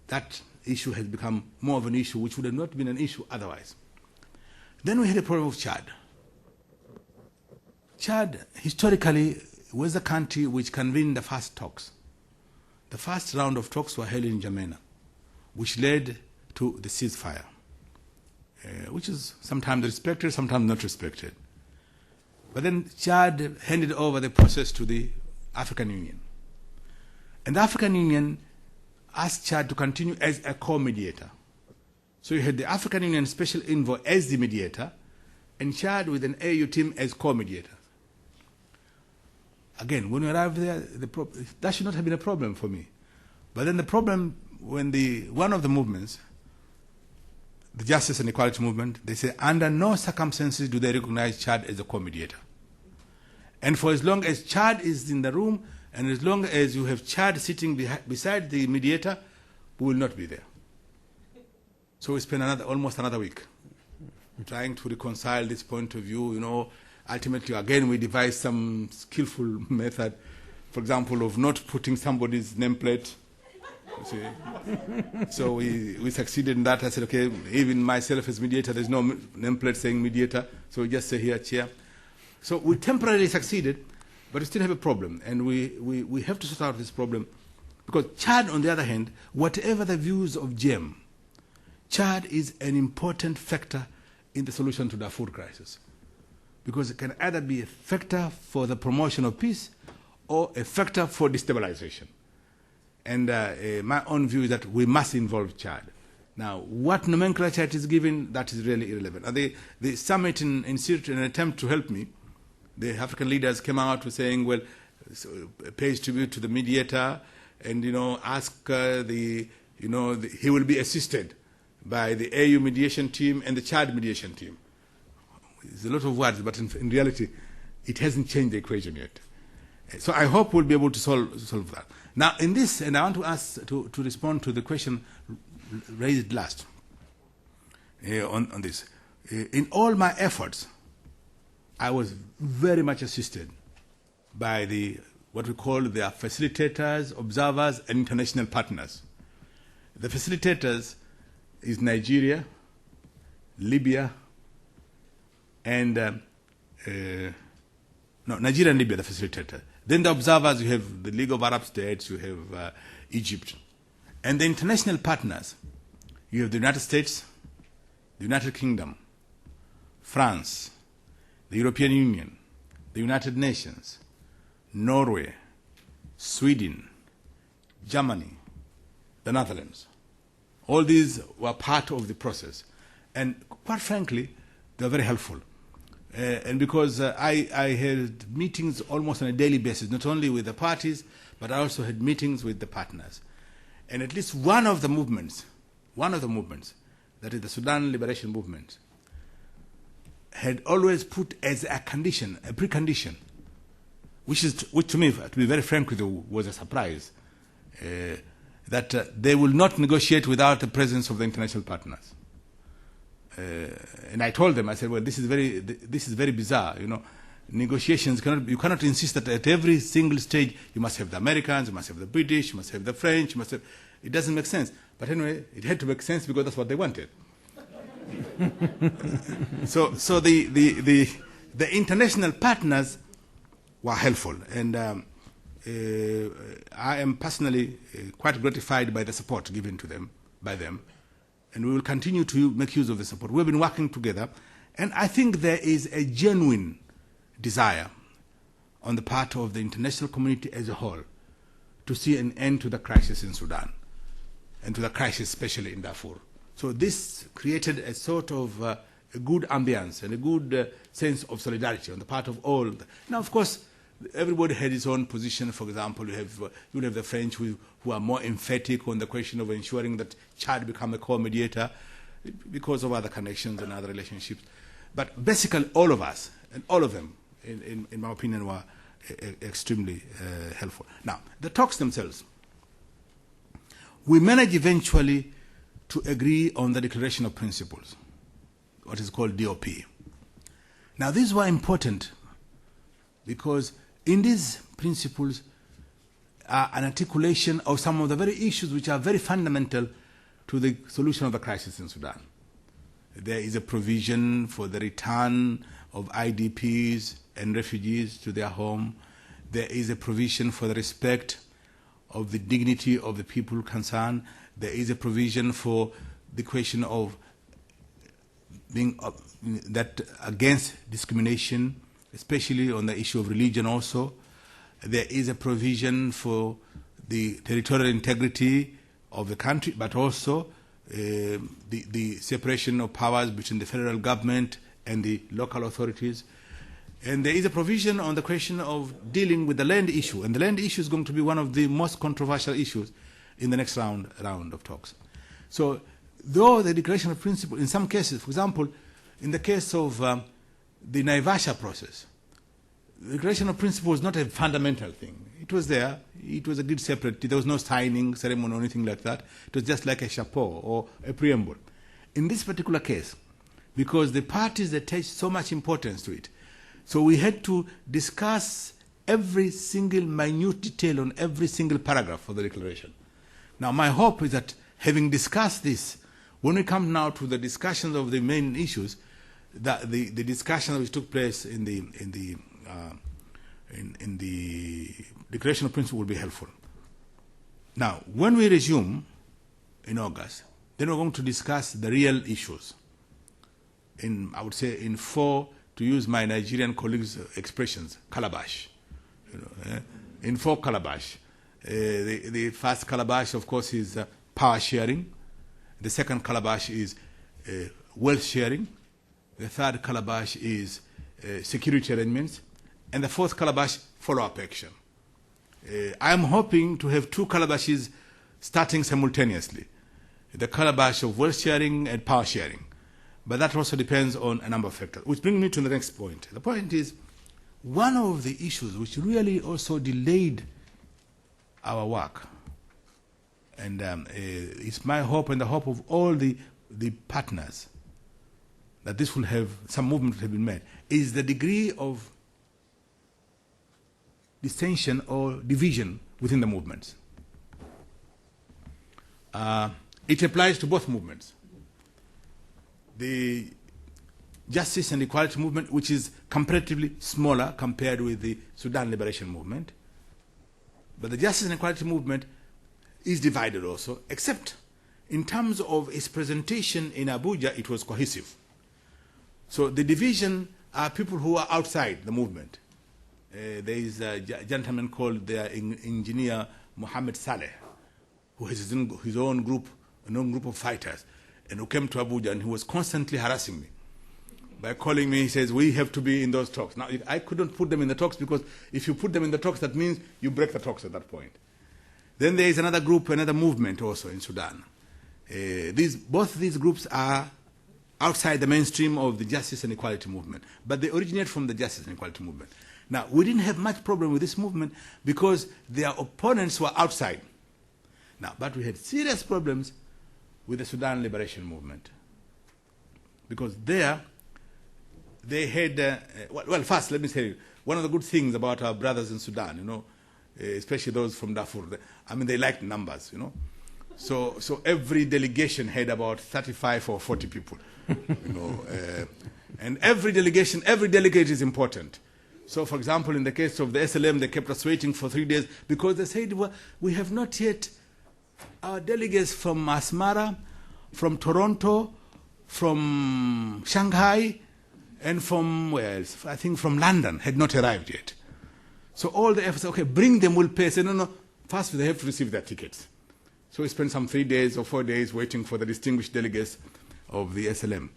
that issue has become more of an issue which would have not been an issue otherwise. Then we had a problem of Chad. Chad, historically, was the country which convened the first talks. The first round of talks were held in N'Djamena, which led to the ceasefire, which is sometimes respected, sometimes not respected. But then Chad handed over the process to the African Union. And the African Union asked Chad to continue as a co-mediator. So you had the African Union Special Envoy as the mediator, and Chad with an AU team as co-mediator. Again, when we arrived there, that should not have been a problem for me. But then the problem, when one of the movements, the Justice and Equality Movement, they say under no circumstances do they recognize Chad as a co-mediator. And for as long as Chad is in the room, And as long as you have Chad sitting beside the mediator, we will not be there. So we spent almost another week trying to reconcile this point of view. You know, ultimately, again, we devised some skillful method, for example, of not putting somebody's nameplate. So we succeeded in that. I said, okay, even myself as mediator, there's no nameplate saying mediator, so we just say here, chair. So we temporarily succeeded, but we still have a problem, and we have to sort out this problem, because Chad, on the other hand, whatever the views of GEM, Chad is an important factor in the solution to the Darfur crisis, because it can either be a factor for the promotion of peace or a factor for destabilization. And my own view is that we must involve Chad. Now, what nomenclature it is given, that is really irrelevant. And the summit in Syria, in an attempt to help me, the African leaders came out with saying, well, pays tribute to the mediator, and ask he will be assisted by the AU mediation team and the Chad mediation team. It's a lot of words, but in reality, it hasn't changed the equation yet. So I hope we'll be able to solve that. Now, in this, and I want to ask to respond to the question raised last on this. In all my efforts, I was very much assisted by what we call their facilitators, observers, and international partners. The facilitators is Nigeria, Libya, and Nigeria and Libya, the facilitator. Then the observers, you have the League of Arab States, you have Egypt. And the international partners, you have the United States, the United Kingdom, France, the European Union, the United Nations, Norway, Sweden, Germany, the Netherlands. All these were part of the process. And quite frankly, they were very helpful. And because I had meetings almost on a daily basis, not only with the parties, but I also had meetings with the partners. And at least one of the movements, that is the Sudan Liberation Movement, had always put as a condition, a precondition, which to me, to be very frank with you, was a surprise, that they will not negotiate without the presence of the international partners. And I told them, I said, well, this is very bizarre. Negotiations you cannot insist that at every single stage you must have the Americans, you must have the British, you must have the French, it doesn't make sense. But anyway, it had to make sense because that's what they wanted. So the international partners were helpful, and I am personally quite gratified by the support given to them by them. And we will continue to make use of the support. We've been working together, and I think there is a genuine desire on the part of the international community as a whole to see an end to the crisis in Sudan, and to the crisis especially in Darfur. So this created a sort of a good ambience and a good sense of solidarity on the part of all. Now, of course, everybody had his own position. For example, you have the French who are more emphatic on the question of ensuring that Chad become a core mediator because of other connections and other relationships. But basically, all of us and all of them, in my opinion, were extremely helpful. Now, the talks themselves, we managed eventually to agree on the Declaration of Principles, what is called DOP. Now, these were important because in these principles are an articulation of some of the very issues which are very fundamental to the solution of the crisis in Sudan. There is a provision for the return of IDPs and refugees to their home. There is a provision for the respect of the dignity of the people concerned. There is a provision for the question of being that against discrimination, especially on the issue of religion also. There is a provision for the territorial integrity of the country, but also the separation of powers between the federal government and the local authorities. And there is a provision on the question of dealing with the land issue. And the land issue is going to be one of the most controversial issues in the next round of talks. So though the Declaration of Principle, in some cases, for example, in the case of the Naivasha process, the Declaration of Principle is not a fundamental thing. it was there. It was agreed separately. There was no signing ceremony or anything like that. It was just like a chapeau or a preamble. In this particular case, because the parties attach so much importance to it, so we had to discuss every single minute detail on every single paragraph of the declaration. Now, my hope is that having discussed this, when we come now to the discussions of the main issues, that the discussion which took place in the Declaration of Principle will be helpful. Now, when we resume in August, then we're going to discuss the real issues. I would say in 4, to use my Nigerian colleagues' expressions, calabash. In 4 calabash. The first calabash, of course, is power sharing. The second calabash is wealth sharing. The third calabash is security arrangements. And the fourth calabash, follow-up action. I am hoping to have 2 calabashes starting simultaneously. The calabash of wealth sharing and power sharing. But that also depends on a number of factors. Which brings me to the next point. The point is, one of the issues which really also delayed our work, and it's my hope and the hope of all the partners that this will have, some movement will have been made, is the degree of dissension or division within the movements. It applies to both movements. The Justice and Equality movement, which is comparatively smaller compared with the Sudan Liberation movement. But the Justice and Equality movement is divided also, except in terms of its presentation in Abuja, it was cohesive. So the division are people who are outside the movement. There is a gentleman called the engineer Mohammed Saleh, who has his own group of fighters, and who came to Abuja, and he was constantly harassing me by calling me. He says, we have to be in those talks. Now, I couldn't put them in the talks, because if you put them in the talks, that means you break the talks at that point. Then there is another group, another movement also in Sudan. Both these groups are outside the mainstream of the Justice and Equality movement, but they originate from the Justice and Equality movement. Now, we didn't have much problem with this movement because their opponents were outside. Now, but we had serious problems with the Sudan Liberation Movement, because there they had, well, first let me say, one of the good things about our brothers in Sudan, especially those from Darfur, they like numbers, So every delegation had about 35 or 40 people, and every delegate is important. So, for example, in the case of the SLM, they kept us waiting for 3 days because they said, well, we have not yet, our delegates from Asmara, from Toronto, from Shanghai, and from where else? I think from London had not arrived yet. So all the efforts, okay, bring them, we'll pay. Say, no, first they have to receive their tickets. So we spent some 3 days or 4 days waiting for the distinguished delegates of the SLM.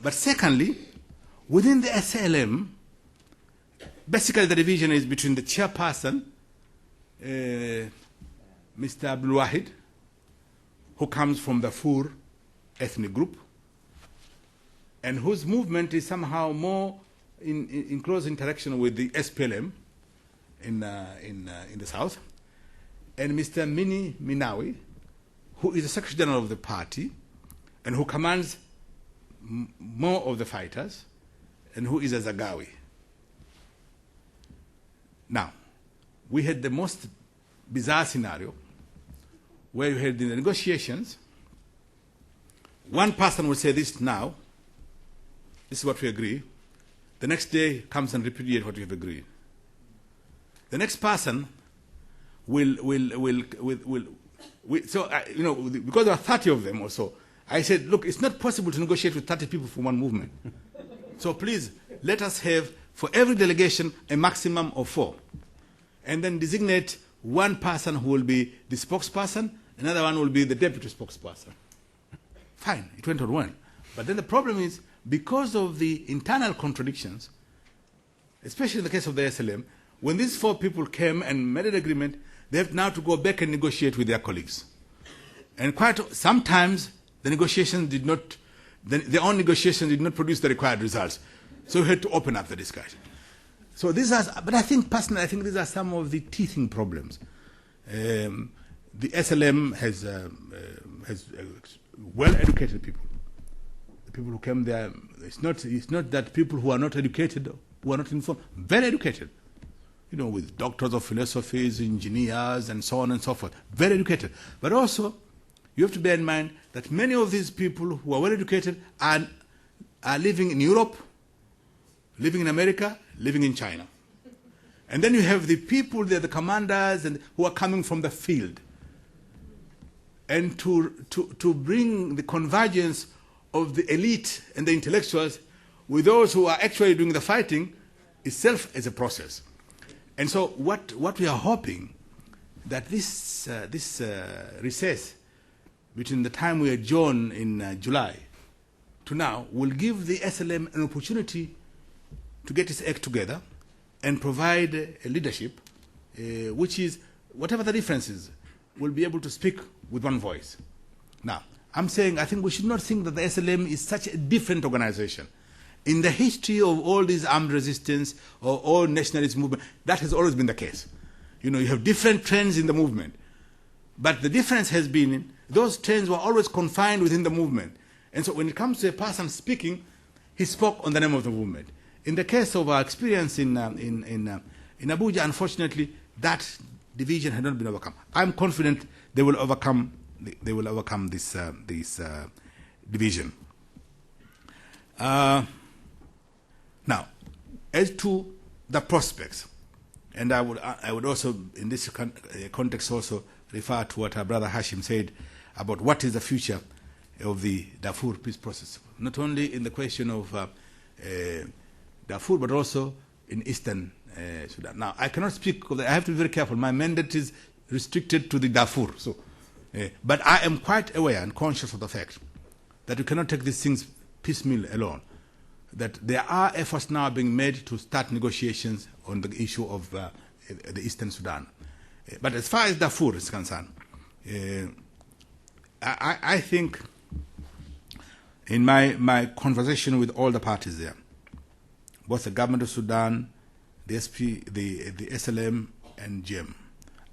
But secondly, within the SLM, basically the division is between the chairperson, Mr. Abdul Wahid, who comes from the Fur ethnic group, and whose movement is somehow more in close interaction with the SPLM in the south, and Mr. Mini Minawi, who is the Secretary General of the party, and who commands more of the fighters, and who is a Zagawi. Now, we had the most bizarre scenario where you had in the negotiations, one person will say this now, this is what we agree. The next day comes and repudiates what we have agreed. The next person will so, because there are 30 of them or so, I said, look, it's not possible to negotiate with 30 people from one movement. So please, let us have, for every delegation, a maximum of 4. And then designate one person who will be the spokesperson, another one will be the deputy spokesperson. Fine, it went on well. But then the problem is, because of the internal contradictions, especially in the case of the SLM, when these 4 people came and made an agreement, they have now to go back and negotiate with their colleagues. And sometimes the negotiations did not, their own negotiations did not produce the required results. So we had to open up the discussion. So these are, but I think personally, I think these are some of the teething problems. The SLM has well-educated people. The people who came there, it's not that people who are not educated, who are not informed, very educated. You know, with doctors of philosophies, engineers, and so on and so forth, very educated. But also, you have to bear in mind that many of these people who are well educated are living in Europe, living in America, living in China. And then you have the people, they're the commanders and who are coming from the field. And to bring the convergence of the elite and the intellectuals with those who are actually doing the fighting itself is a process. And so what we are hoping that this recess between the time we adjourn in July to now will give the SLM an opportunity to get its act together and provide a leadership which is, whatever the differences, will be able to speak with one voice. Now, I'm saying I think we should not think that the SLM is such a different organization. In the history of all these armed resistance or all nationalist movement, that has always been the case. You know, you have different trends in the movement. But the difference has been those trends were always confined within the movement. And so when it comes to a person speaking, he spoke on the name of the movement. In the case of our experience in Abuja, unfortunately, that division had not been overcome. I'm confident they will overcome this division. Now, as to the prospects, and I would also, in this context, also refer to what our brother Hashim said about what is the future of the Darfur peace process, not only in the question of Darfur, but also in Eastern Sudan. Now, I cannot speak, I have to be very careful. My mandate is restricted to the Darfur. So, but I am quite aware and conscious of the fact that you cannot take these things piecemeal alone, that there are efforts now being made to start negotiations on the issue of the Eastern Sudan. But as far as Darfur is concerned, I think in my conversation with all the parties there, both the government of Sudan, the SP, the SLM, and GEM,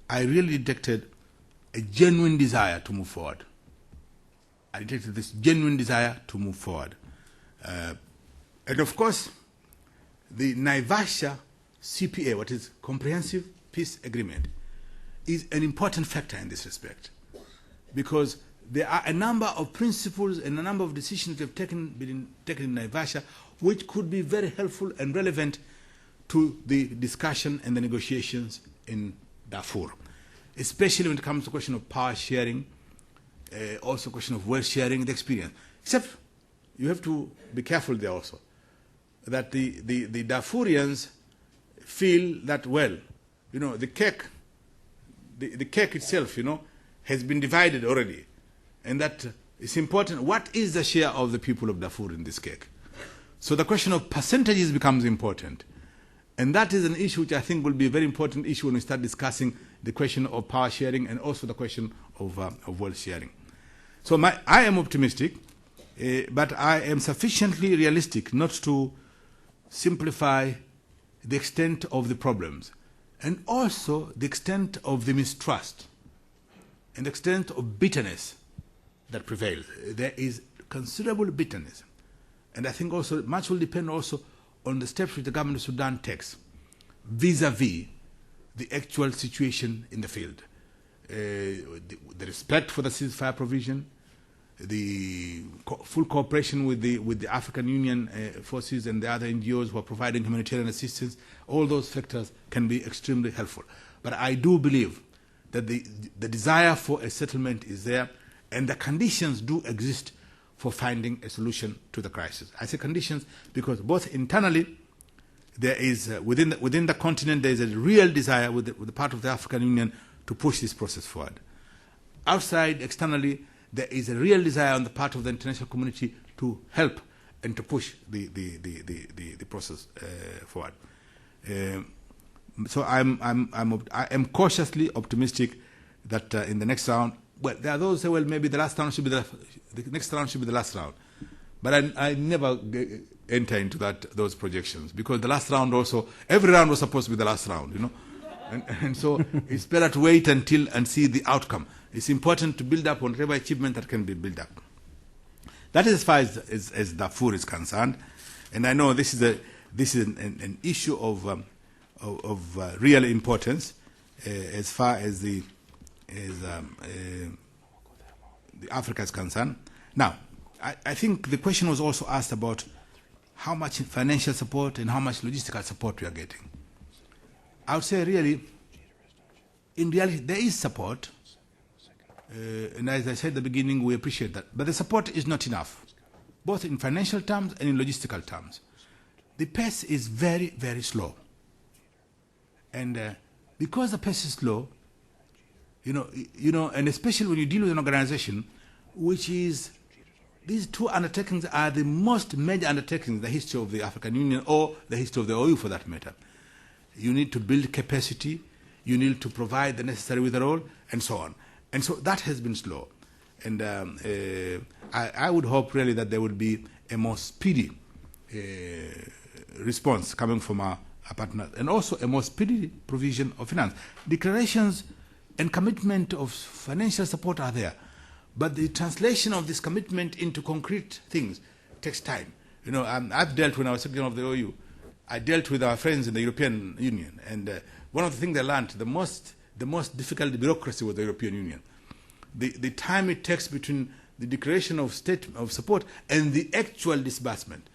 I really detected a genuine desire to move forward. I detected this genuine desire to move forward. And of course, the Naivasha CPA, what is Comprehensive Peace Agreement, is an important factor in this respect, because there are a number of principles and a number of decisions that have been taken in Naivasha which could be very helpful and relevant to the discussion and the negotiations in Darfur, especially when it comes to the question of power sharing, also question of wealth sharing, the experience. Except you have to be careful there also, that the Darfurians feel that, well, you know, the cake itself, you know, has been divided already, and that it's important. What is the share of the people of Darfur in this cake? So the question of percentages becomes important, and that is an issue which I think will be a very important issue when we start discussing the question of power sharing and also the question of wealth sharing. So I am optimistic, but I am sufficiently realistic not to simplify the extent of the problems, and also the extent of the mistrust and the extent of bitterness that prevails. There is considerable bitterness. And I think also much will depend also on the steps which the government of Sudan takes vis-a-vis the actual situation in the field. The respect for the ceasefire provision, the full cooperation with the African Union forces and the other NGOs who are providing humanitarian assistance, all those factors can be extremely helpful. But I do believe that the desire for a settlement is there, and the conditions do exist for finding a solution to the crisis. I say conditions because both internally, there is within the continent there is a real desire with the part of the African Union to push this process forward. Outside, externally, there is a real desire on the part of the international community to help and to push the process forward. So I am cautiously optimistic that in the next round, well, there are those who say, well, maybe the next round should be the last round. But I never enter into those projections, because the last round also, every round was supposed to be the last round, you know. And so it's better to wait and see the outcome. It's important to build up on whatever achievement that can be built up. That is as far as Darfur is concerned. And I know this is an issue of real importance as far as the Africa is concerned. Now, I think the question was also asked about how much financial support and how much logistical support we are getting. I would say really, in reality, there is support. And as I said at the beginning, we appreciate that. But the support is not enough, both in financial terms and in logistical terms. The pace is very, very slow. And because the pace is slow, you know, and especially when you deal with an organization which is, these two undertakings are the most major undertakings in the history of the African Union or the history of the OU for that matter. You need to build capacity, you need to provide the necessary withdrawal, and so on. And so that has been slow. And I would hope really that there would be a more speedy response coming from our partners, and also a more speedy provision of finance. Declarations and commitment of financial support are there, but the translation of this commitment into concrete things takes time. You know, I've dealt, when I was secretary of the OU, I dealt with our friends in the European Union, and one of the things I learned, the most difficult bureaucracy was the European Union. The time it takes between the declaration of state of support and the actual disbursement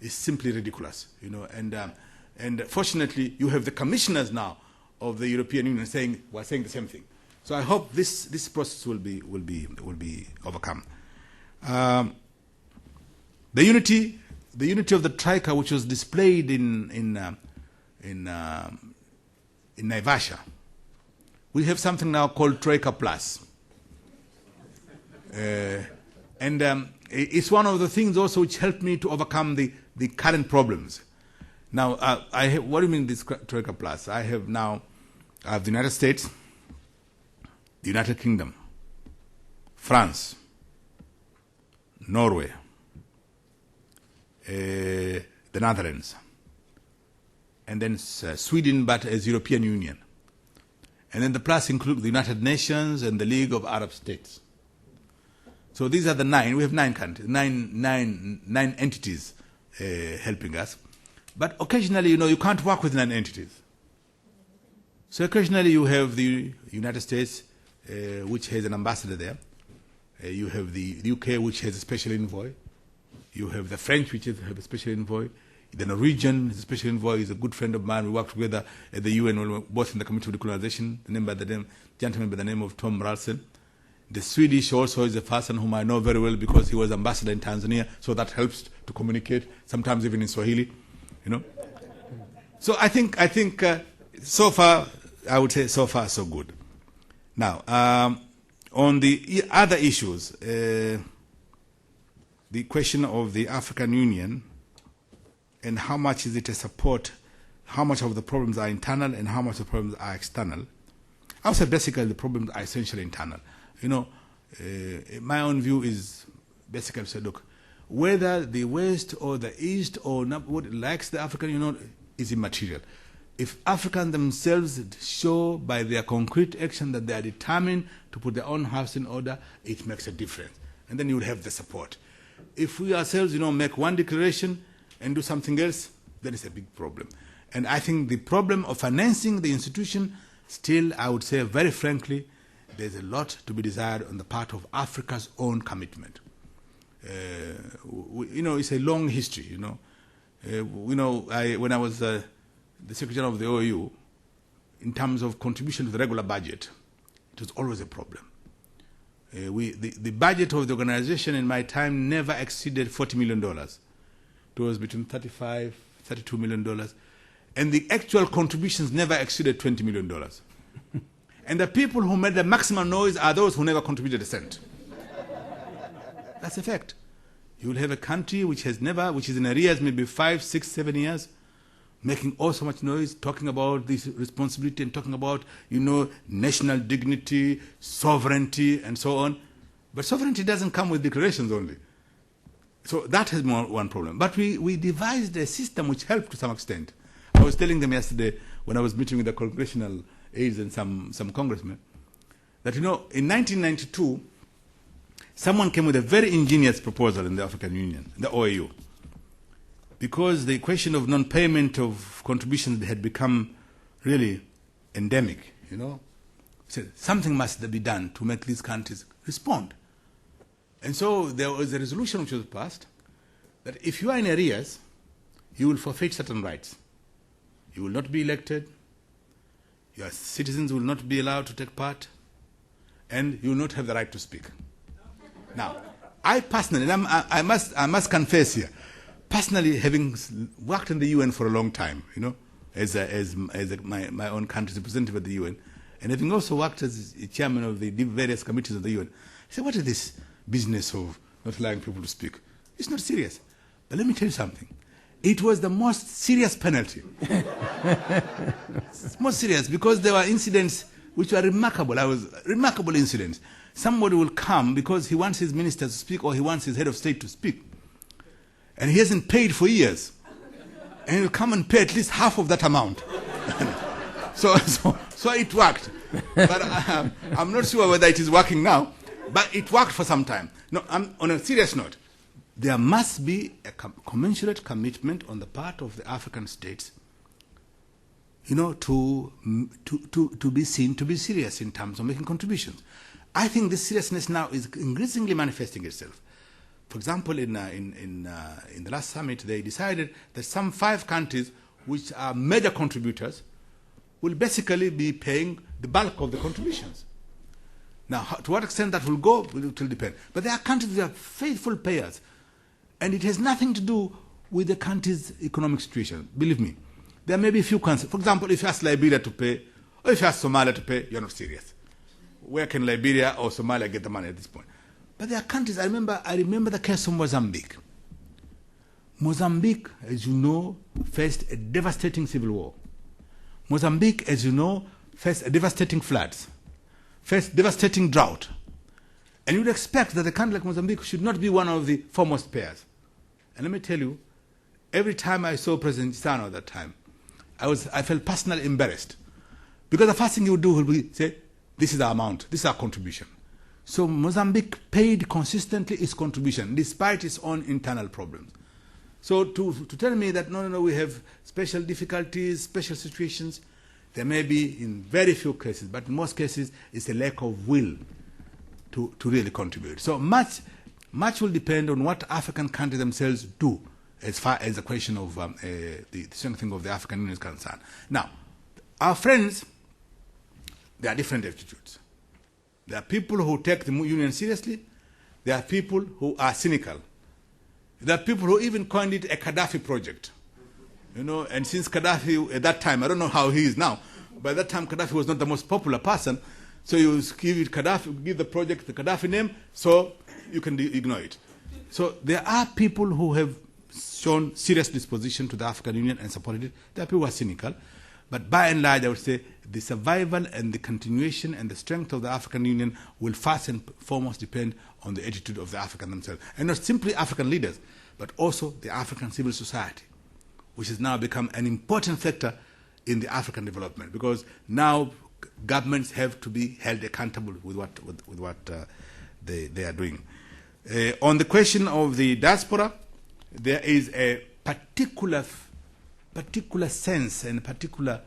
is simply ridiculous, you know. And fortunately, you have the commissioners now of the European Union saying the same thing. So I hope this process will be overcome. The unity of the Troika, which was displayed in Naivasha. We have something now called Troika Plus. And it's one of the things also which helped me to overcome the current problems. Now, what do you mean this Troika Plus? I have the United States, the United Kingdom, France, Norway, the Netherlands, and then Sweden, but as European Union. And then the plus includes the United Nations and the League of Arab States. So these are the 9. We have 9 countries, nine entities helping us. But occasionally, you know, you can't work with 9 entities. So occasionally you have the United States, which has an ambassador there. You have the UK, which has a special envoy. You have the French, which have a special envoy. The Norwegian is a special envoy. He's a good friend of mine. We work together at the UN, both in the Committee of Decolonization, gentleman by the name of Tom Ralston. The Swedish also is a person whom I know very well because he was ambassador in Tanzania, so that helps to communicate, sometimes even in Swahili, you know. So I think so far, I would say so far so good. Now, on the other issues, the question of the African Union and how much is it a support, how much of the problems are internal and how much of the problems are external. I would say basically the problems are essentially internal. You know, my own view is basically say, look, whether the West or the East or what likes the African Union is immaterial. If Africans themselves show by their concrete action that they are determined to put their own house in order, it makes a difference. And then you would have the support. If we ourselves, you know, make one declaration and do something else, then it's a big problem. And I think the problem of financing the institution, still, I would say very frankly, there's a lot to be desired on the part of Africa's own commitment. You know, it's a long history, you know. When I was the Secretary of the OU, in terms of contribution to the regular budget, it was always a problem. The budget of the organization in my time never exceeded $40 million. It was between $35, $32 million. And the actual contributions never exceeded $20 million. And the people who made the maximum noise are those who never contributed a cent. That's a fact. You will have a country which is in arrears maybe 5, 6, 7 years, making all so much noise, talking about this responsibility and talking about, you know, national dignity, sovereignty, and so on. But sovereignty doesn't come with declarations only. So that is one problem. But we devised a system which helped to some extent. I was telling them yesterday when I was meeting with the congressional aides and some congressmen that, in 1992, someone came with a very ingenious proposal in the African Union, the OAU, because the question of non-payment of contributions had become really endemic, Said something must be done to make these countries respond. And so there was a resolution which was passed that if you are in arrears, you will forfeit certain rights. You will not be elected, your citizens will not be allowed to take part, and you will not have the right to speak. Now, I personally, and I must confess here, personally having worked in the UN for a long time, as my own country's representative at the UN, and having also worked as a chairman of the various committees of the UN, I said, what is this business of not allowing people to speak? It's not serious. But let me tell you something. It was the most serious penalty. It's most serious because there were incidents which were remarkable. Remarkable incidents. Somebody will come because he wants his minister to speak or he wants his head of state to speak. And he hasn't paid for years. And he'll come and pay at least half of that amount. So it worked. But I'm not sure whether it is working now. But it worked for some time. No, on a serious note, there must be a commensurate commitment on the part of the African states, to be seen to be serious in terms of making contributions. I think this seriousness now is increasingly manifesting itself. For example, in the last summit, they decided that some 5 countries which are major contributors will basically be paying the bulk of the contributions. Now, to what extent that will go, it will depend. But there are countries that are faithful payers, and it has nothing to do with the country's economic situation. Believe me, there may be a few countries. For example, if you ask Liberia to pay, or if you ask Somalia to pay, you're not serious. Where can Liberia or Somalia get the money at this point? But there are countries. I remember the case of Mozambique. Mozambique, as you know, faced a devastating civil war. Mozambique, as you know, faced a devastating floods, faced devastating drought. And you would expect that a country like Mozambique should not be one of the foremost payers. And let me tell you, every time I saw President Sano at that time, I felt personally embarrassed. Because the first thing he would do will be say, this is our amount, this is our contribution. So Mozambique paid consistently its contribution, despite its own internal problems. So to tell me that, no, we have special difficulties, special situations, there may be in very few cases, but in most cases, it's a lack of will to really contribute. So much will depend on what African countries themselves do as far as the question of the strengthening of the African Union is concerned. Now, our friends, there are different attitudes. There are people who take the union seriously. There are people who are cynical. There are people who even coined it a Gaddafi project. And since Gaddafi, at that time, I don't know how he is now, but at that time Gaddafi was not the most popular person, so you give the project the Gaddafi name, so you can ignore it. So there are people who have shown serious disposition to the African Union and supported it. There are people who are cynical. But by and large, I would say the survival and the continuation and the strength of the African Union will first and foremost depend on the attitude of the Africans themselves. And not simply African leaders, but also the African civil society, which has now become an important factor in the African development, because now governments have to be held accountable with what they are doing. On the question of the diaspora, there is a particular sense and particular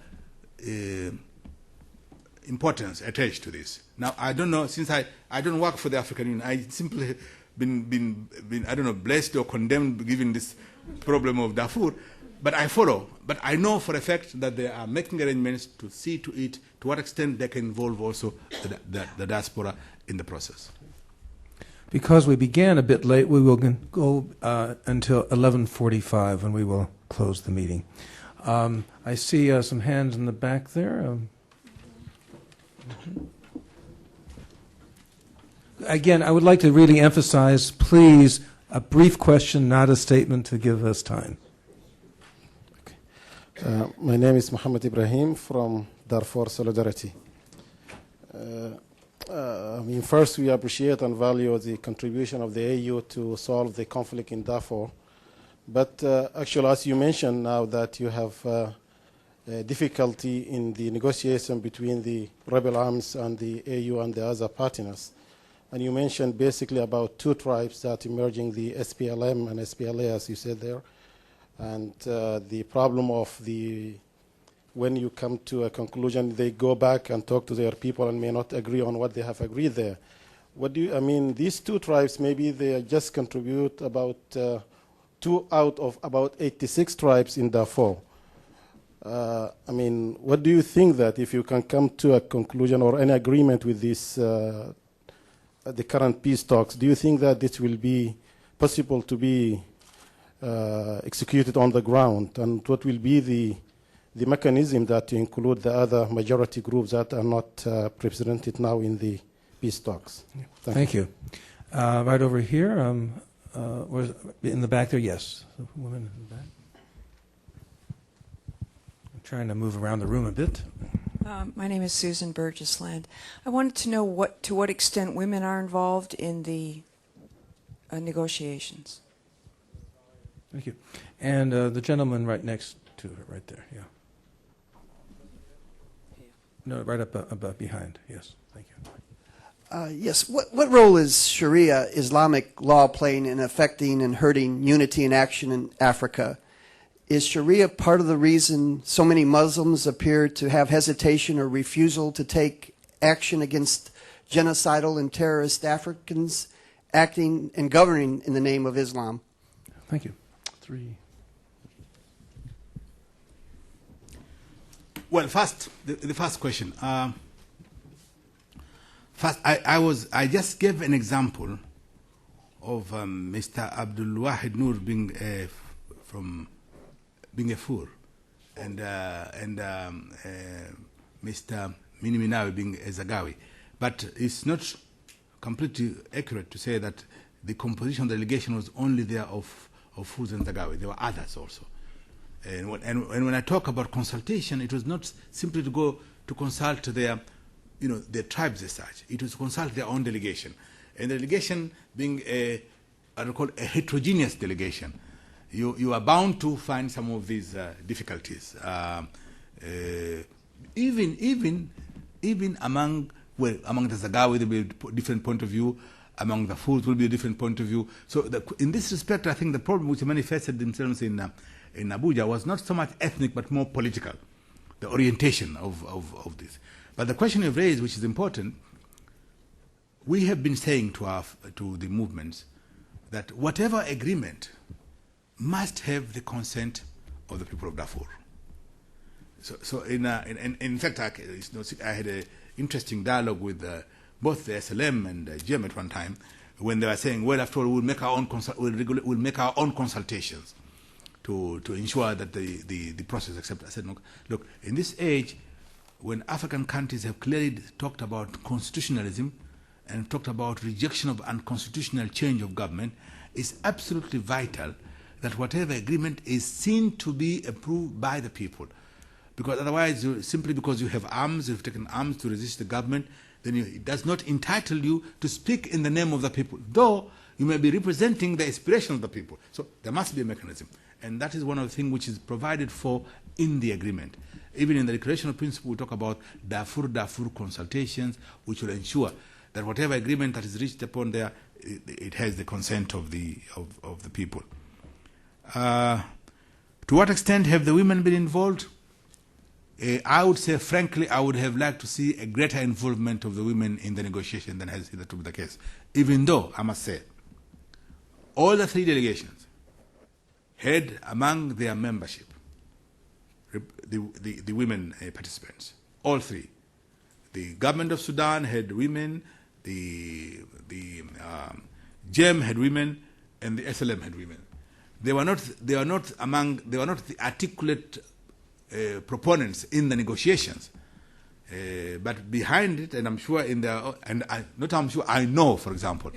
importance attached to this. Now, I don't know, since I don't work for the African Union, I simply been I don't know, blessed or condemned given this problem of Darfur, but I follow. But I know for a fact that they are making arrangements to see to it to what extent they can involve also the diaspora in the process. Because we began a bit late, we will go until 11:45 when we will close the meeting. I see some hands in the back there. Again, I would like to really emphasize, please, a brief question, not a statement, to give us time. My name is Muhammad Ibrahim from Darfur Solidarity. First, we appreciate and value the contribution of the AU to solve the conflict in Darfur. But actually, as you mentioned now, that you have difficulty in the negotiation between the rebel arms and the AU and the other partners. And you mentioned basically about two tribes that emerging, the SPLM and SPLA, as you said there. And the problem of when you come to a conclusion, they go back and talk to their people and may not agree on what they have agreed there. These two tribes, maybe they just contribute about 2 out of about 86 tribes in Darfur. What do you think that if you can come to a conclusion or an agreement with this, the current peace talks, do you think that this will be possible to be executed on the ground? And what will be the mechanism that include the other majority groups that are not represented now in the peace talks? Yeah. Thank you. Right over here, in the back there, yes. The woman in the back. I'm trying to move around the room a bit. My name is Susan Burgessland. I wanted to know to what extent women are involved in the negotiations. Thank you. And the gentleman right next to her, right there, yeah. No, right up behind, yes. Thank you. Yes. What role is Sharia Islamic law playing in affecting and hurting unity and action in Africa? Is Sharia part of the reason so many Muslims appear to have hesitation or refusal to take action against genocidal and terrorist Africans acting and governing in the name of Islam? Thank you. 3. Well, first, the first question. First, I just gave an example of Mr. Abdul Wahid Noor being a Fur, and Mr. Miniminawi being a Zagawi. But it's not completely accurate to say that the composition of the delegation was only there of Furs and Zagawi. There were others also. And when I talk about consultation, it was not simply to go to consult their tribes as such. It was to consult their own delegation. And the delegation being I would call a heterogeneous delegation, you are bound to find some of these difficulties. Even among the Zagawi, there will be a different point of view. Among the Furs will be a different point of view. So in this respect, I think the problem which manifested themselves in Abuja was not so much ethnic but more political, the orientation of this. But the question you've raised, which is important, we have been saying to the movements that whatever agreement must have the consent of the people of Darfur. So in fact, I had an interesting dialogue with both the SLM and GM at one time when they were saying, well, after all, we'll make our own consultations to ensure that the process is accepted. I said, look, in this age, when African countries have clearly talked about constitutionalism and talked about rejection of unconstitutional change of government, it's absolutely vital that whatever agreement is seen to be approved by the people. Because otherwise, simply because you have arms, you've taken arms to resist the government, then it does not entitle you to speak in the name of the people, though you may be representing the aspiration of the people. So there must be a mechanism. And that is one of the things which is provided for in the agreement. Even in the Declaration of Principle, we talk about Darfur consultations, which will ensure that whatever agreement that is reached upon there, it has the consent of the people. To what extent have the women been involved? I would say, frankly, I would have liked to see a greater involvement of the women in the negotiation than has hitherto been the case. Even though, I must say, all the 3 delegations had among their membership the women participants, all 3. The government of Sudan had women, the GEM had women, and the SLM had women. They were not the articulate proponents in the negotiations, but behind it, and I'm sure I know, for example,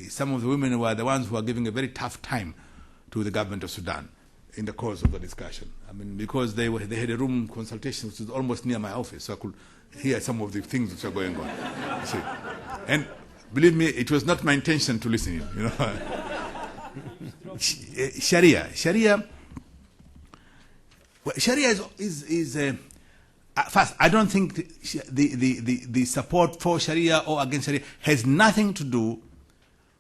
some of the women were the ones who are giving a very tough time to the government of Sudan in the course of the discussion. I mean, because they had a room consultation which was almost near my office, so I could hear some of the things which are going on. You see. And believe me, it was not my intention to listen, you know. Sharia is first, I don't think the support for Sharia or against Sharia has nothing to do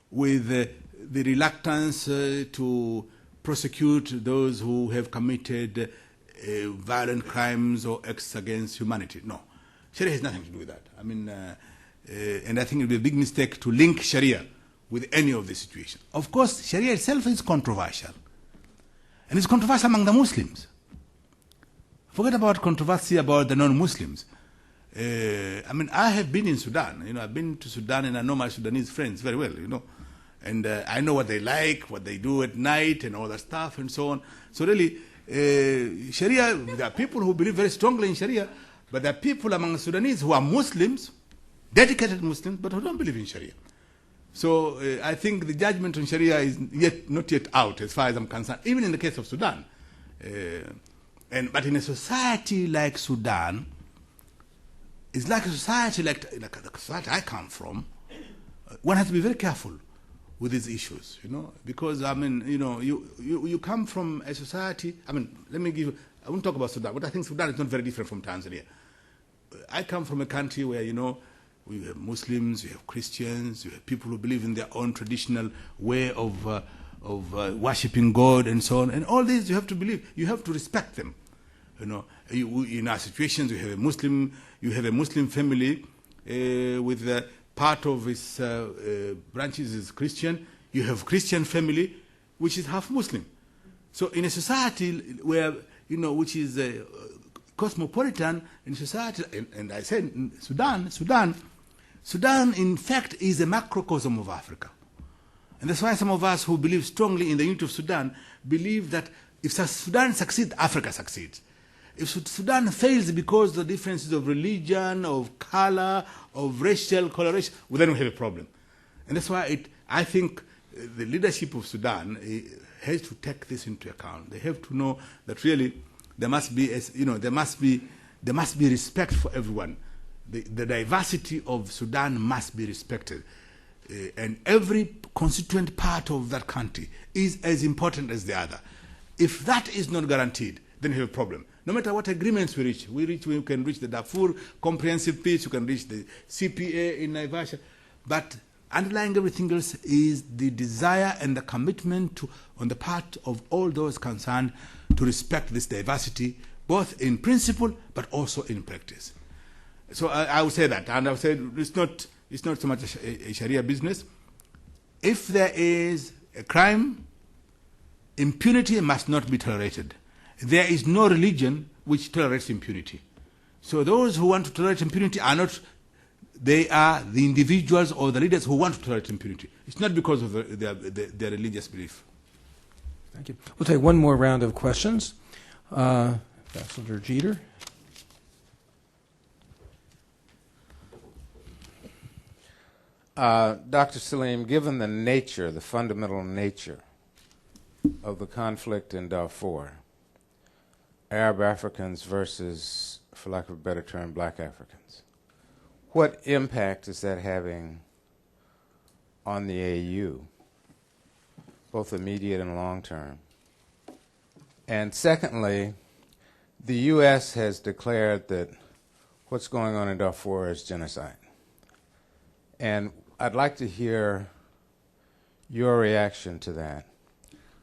with the reluctance to prosecute those who have committed violent crimes or acts against humanity. No, Sharia has nothing to do with that. I mean, and I think it would be a big mistake to link Sharia with any of the situation. Of course, Sharia itself is controversial, and it's controversial among the Muslims. Forget about controversy about the non-Muslims. I mean, I have been in Sudan. You know, I've been to Sudan, and I know my Sudanese friends very well. You know, and I know what they like, what they do at night, and all that stuff, and so on. So really, Sharia. There are people who believe very strongly in Sharia, but there are people among the Sudanese who are Muslims, dedicated Muslims, but who don't believe in Sharia. So I think the judgment on Sharia is not yet out, as far as I'm concerned. Even in the case of Sudan. But in a society like Sudan, it's like a society like the society I come from. One has to be very careful with these issues, you know, because I mean, you know, you come from a society. I mean, let me give you. I won't talk about Sudan, but I think Sudan is not very different from Tanzania. I come from a country where, you know, we have Muslims, we have Christians, we have people who believe in their own traditional way of worshipping God and so on. And all these you have to believe, you have to respect them. You know, in our situations, you have a Muslim family with part of its branches is Christian. You have Christian family, which is half Muslim. So in a society where, you know, which is cosmopolitan in society, and I said Sudan, in fact, is a macrocosm of Africa. And that's why some of us who believe strongly in the unity of Sudan believe that if Sudan succeeds, Africa succeeds. If Sudan fails because of the differences of religion, of color, of racial coloration, well, then we have a problem. And that's why I think the leadership of Sudan has to take this into account. They have to know that really there must be, there must be respect for everyone. The diversity of Sudan must be respected. And every constituent part of that country is as important as the other. If that is not guaranteed, then we have a problem. No matter what agreements we can reach the Darfur Comprehensive Peace, we can reach the CPA in Naivasha, but underlying everything else is the desire and the commitment on the part of all those concerned to respect this diversity, both in principle but also in practice. So I would say that, and I would say it's not so much a Sharia business. If there is a crime, impunity must not be tolerated. There is no religion which tolerates impunity. So those who want to tolerate impunity they are the individuals or the leaders who want to tolerate impunity. It's not because of their religious belief. Thank you. We'll take one more round of questions. Ambassador Jeter. Dr. Salim, given the fundamental nature of the conflict in Darfur, Arab Africans versus, for lack of a better term, black Africans, what impact is that having on the AU, both immediate and long term? And secondly, the U.S. has declared that what's going on in Darfur is genocide. And I'd like to hear your reaction to that.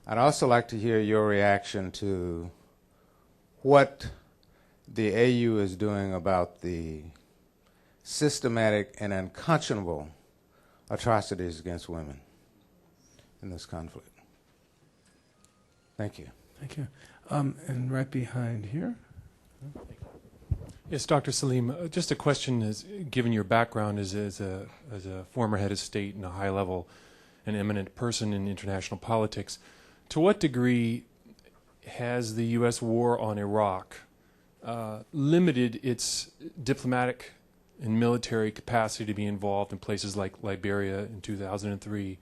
I'd also like to hear your reaction to what the AU is doing about the systematic and unconscionable atrocities against women in this conflict. Thank you. Thank you. And right behind here. Yes, Dr. Salim, just a question is, given your background as a former head of state and a high-level and eminent person in international politics, to what degree has the U.S. war on Iraq limited its diplomatic and military capacity to be involved in places like Liberia in 2003,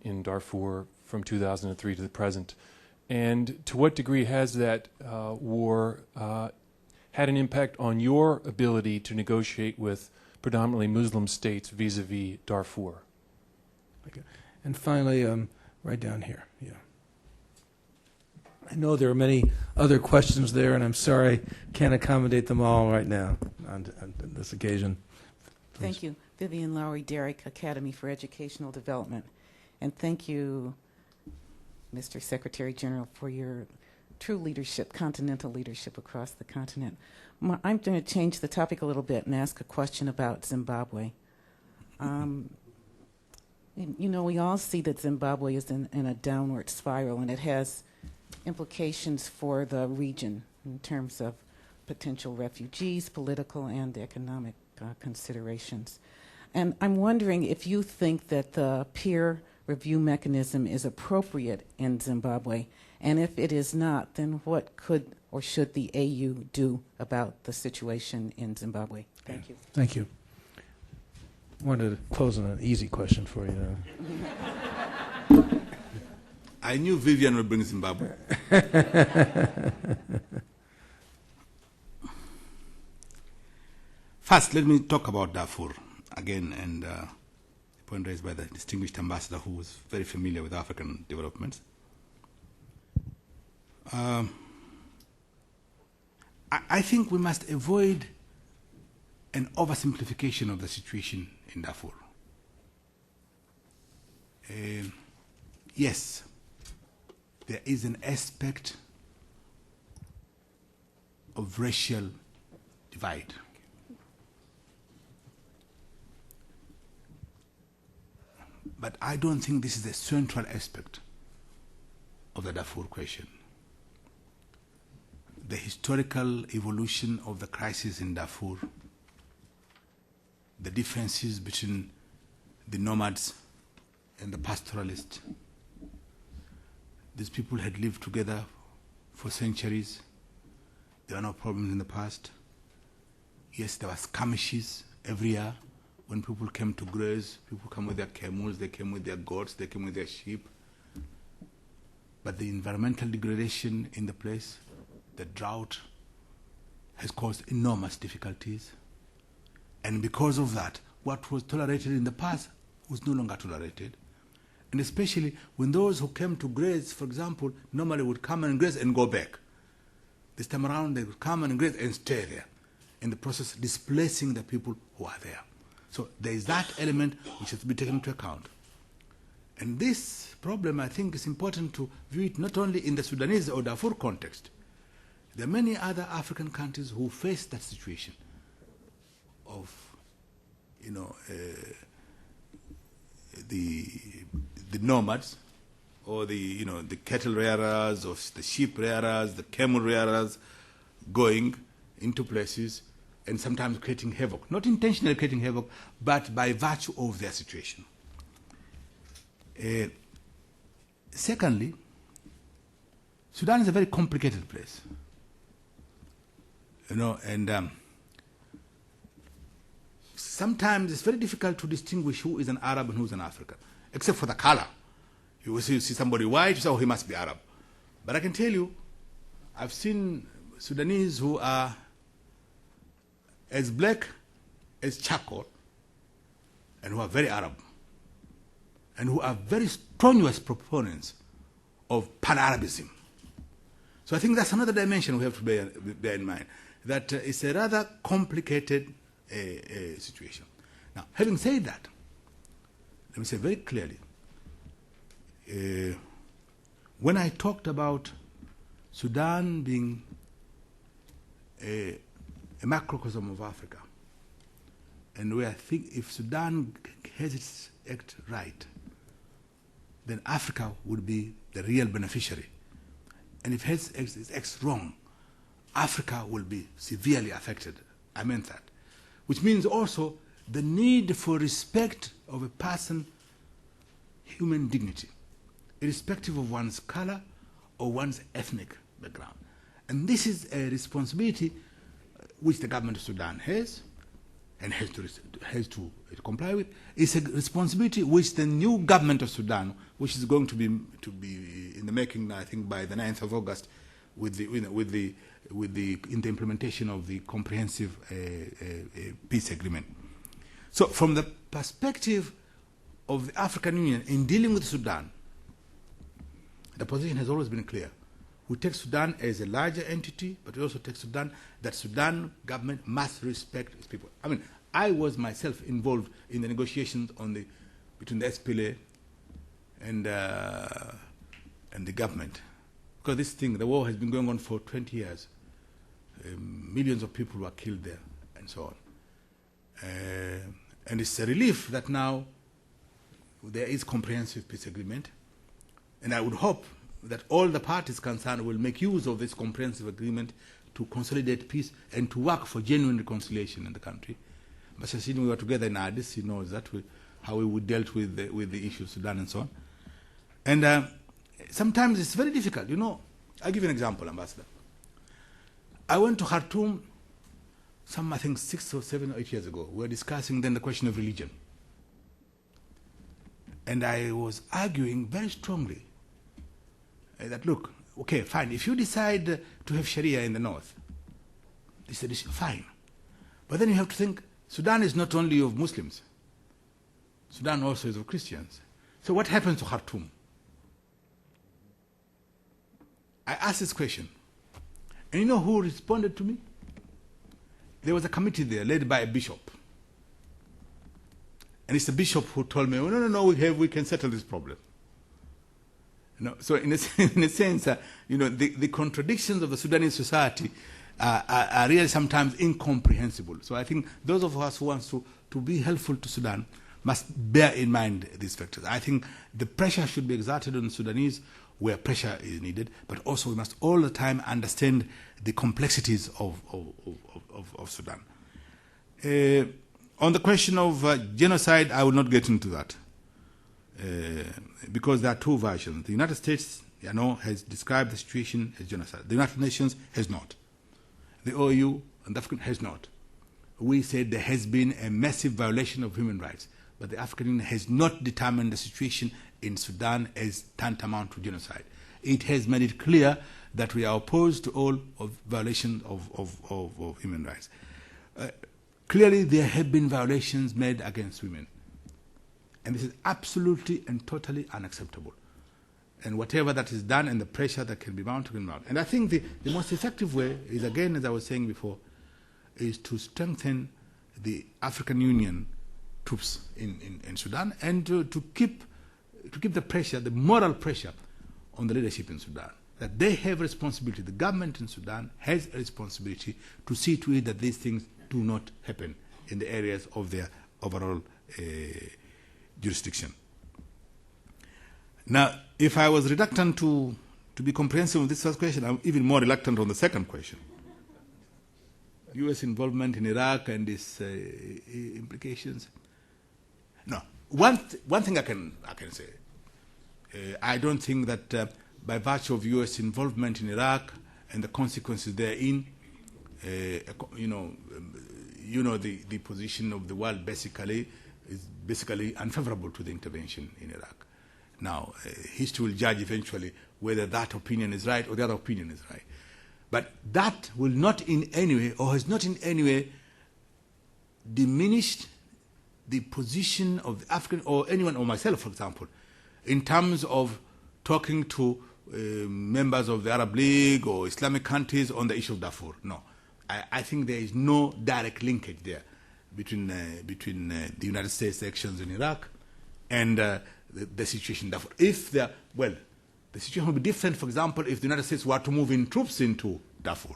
in Darfur from 2003 to the present? And to what degree has that war had an impact on your ability to negotiate with predominantly Muslim states vis-a-vis Darfur? Okay. And finally, right down here. Yeah. I know there are many other questions there, and I'm sorry can't accommodate them all right now on this occasion. Please. Thank you. Vivian Lowry Derrick, Academy for Educational Development. And thank you, Mr. Secretary General, for your true leadership, continental leadership across the continent. I'm going to change the topic a little bit and ask a question about Zimbabwe. You know, we all see that Zimbabwe is in a downward spiral, and it has implications for the region in terms of potential refugees, political and economic considerations. And I'm wondering if you think that the peer review mechanism is appropriate in Zimbabwe, and if it is not, then what could or should the AU do about the situation in Zimbabwe? Thank you. Thank you. I wanted to close on an easy question for you. I knew Vivian would bring Zimbabwe. First, let me talk about Darfur again, and the point raised by the distinguished ambassador who was very familiar with African developments. I think we must avoid an oversimplification of the situation in Darfur. Yes, there is an aspect of racial divide. But I don't think this is a central aspect of the Darfur question. The historical evolution of the crisis in Darfur, the differences between the nomads and the pastoralists. These people had lived together for centuries. There were no problems in the past. Yes, there were skirmishes every year. When people came to graze, people came with their camels, they came with their goats, they came with their sheep. But the environmental degradation in the place, the drought, has caused enormous difficulties. And because of that, what was tolerated in the past was no longer tolerated. And especially when those who came to graze, for example, normally would come and graze and go back. This time around, they would come and graze and stay there, in the process displacing the people who are there. So there is that element which has to be taken into account. And this problem, I think, is important to view it not only in the Sudanese or Darfur context. There are many other African countries who face that situation of, the nomads, or the cattle rearers, or the sheep rearers, the camel rearers, going into places and sometimes creating havoc, not intentionally creating havoc, but by virtue of their situation. Secondly, Sudan is a very complicated place, and sometimes it's very difficult to distinguish who is an Arab and who is an African, except for the color. You see somebody white, you say, oh, he must be Arab. But I can tell you, I've seen Sudanese who are as black as charcoal and who are very Arab and who are very strenuous proponents of Pan-Arabism. So I think that's another dimension we have to bear in mind, that it's a rather complicated situation. Now, having said that, let me say very clearly, when I talked about Sudan being a macrocosm of Africa, and where I think if Sudan has its act right, then Africa would be the real beneficiary. And if it has its acts wrong, Africa will be severely affected. I meant that. Which means also the need for respect of a person's human dignity, irrespective of one's color or one's ethnic background. And this is a responsibility which the government of Sudan has and has to comply with. It's a responsibility which the new government of Sudan which is going to be in the making, I think, by the 9th of August, in the implementation of the comprehensive peace agreement. So, from the perspective of the African Union in dealing with Sudan, the position has always been clear. We take Sudan as a larger entity, but we also take Sudan that Sudan government must respect its people. I mean, I was myself involved in the negotiations between the SPLA and the government, because the war has been going on for 20 years. Millions of people were killed there, and so on. And it's a relief that now there is comprehensive peace agreement, and I would hope that all the parties concerned will make use of this comprehensive agreement to consolidate peace and to work for genuine reconciliation in the country. But since we were together in Addis, you know how we dealt with the issue of Sudan and so on. And sometimes it's very difficult. You know, I'll give you an example, Ambassador. I went to Khartoum I think 6 or 7 or 8 years ago. We were discussing then the question of religion. And I was arguing very strongly that, look, okay, fine, if you decide to have Sharia in the north, they said, fine. But then you have to think, Sudan is not only of Muslims. Sudan also is of Christians. So what happens to Khartoum? I asked this question. And you know who responded to me? There was a committee there led by a bishop. And it's the bishop who told me, oh, no, we can settle this problem. You know, so in a sense, the contradictions of the Sudanese society are really sometimes incomprehensible. So I think those of us who want to be helpful to Sudan must bear in mind these factors. I think the pressure should be exerted on the Sudanese where pressure is needed, but also we must all the time understand the complexities of Sudan. On the question of genocide, I will not get into that because there are two versions. The United States, has described the situation as genocide. The United Nations has not. The OU and the African has not. We said there has been a massive violation of human rights, but the African Union has not determined the situation in Sudan as tantamount to genocide. It has made it clear that we are opposed to all violations of human rights. Clearly, there have been violations made against women. And this is absolutely and totally unacceptable. And whatever that is done and the pressure that can be mounted. And I think the most effective way is, again, as I was saying before, is to strengthen the African Union troops in Sudan and to keep the pressure, the moral pressure on the leadership in Sudan. That they have responsibility, the government in Sudan has a responsibility to see to it that these things do not happen in the areas of their overall jurisdiction. Now, if I was reluctant to be comprehensive on this first question, I'm even more reluctant on the second question. U.S. involvement in Iraq and its implications. No, one thing I can say, I don't think that by virtue of U.S. involvement in Iraq and the consequences therein, the position of the world basically is basically unfavorable to the intervention in Iraq. Now, history will judge eventually whether that opinion is right or the other opinion is right. But that will not in any way, or has not in any way, diminished the position of the African, or anyone, or myself, for example, in terms of talking to members of the Arab League or Islamic countries on the issue of Darfur. No. I think there is no direct linkage there between the United States actions in Iraq and the situation in Darfur. The situation would be different, for example, if the United States were to move in troops into Darfur.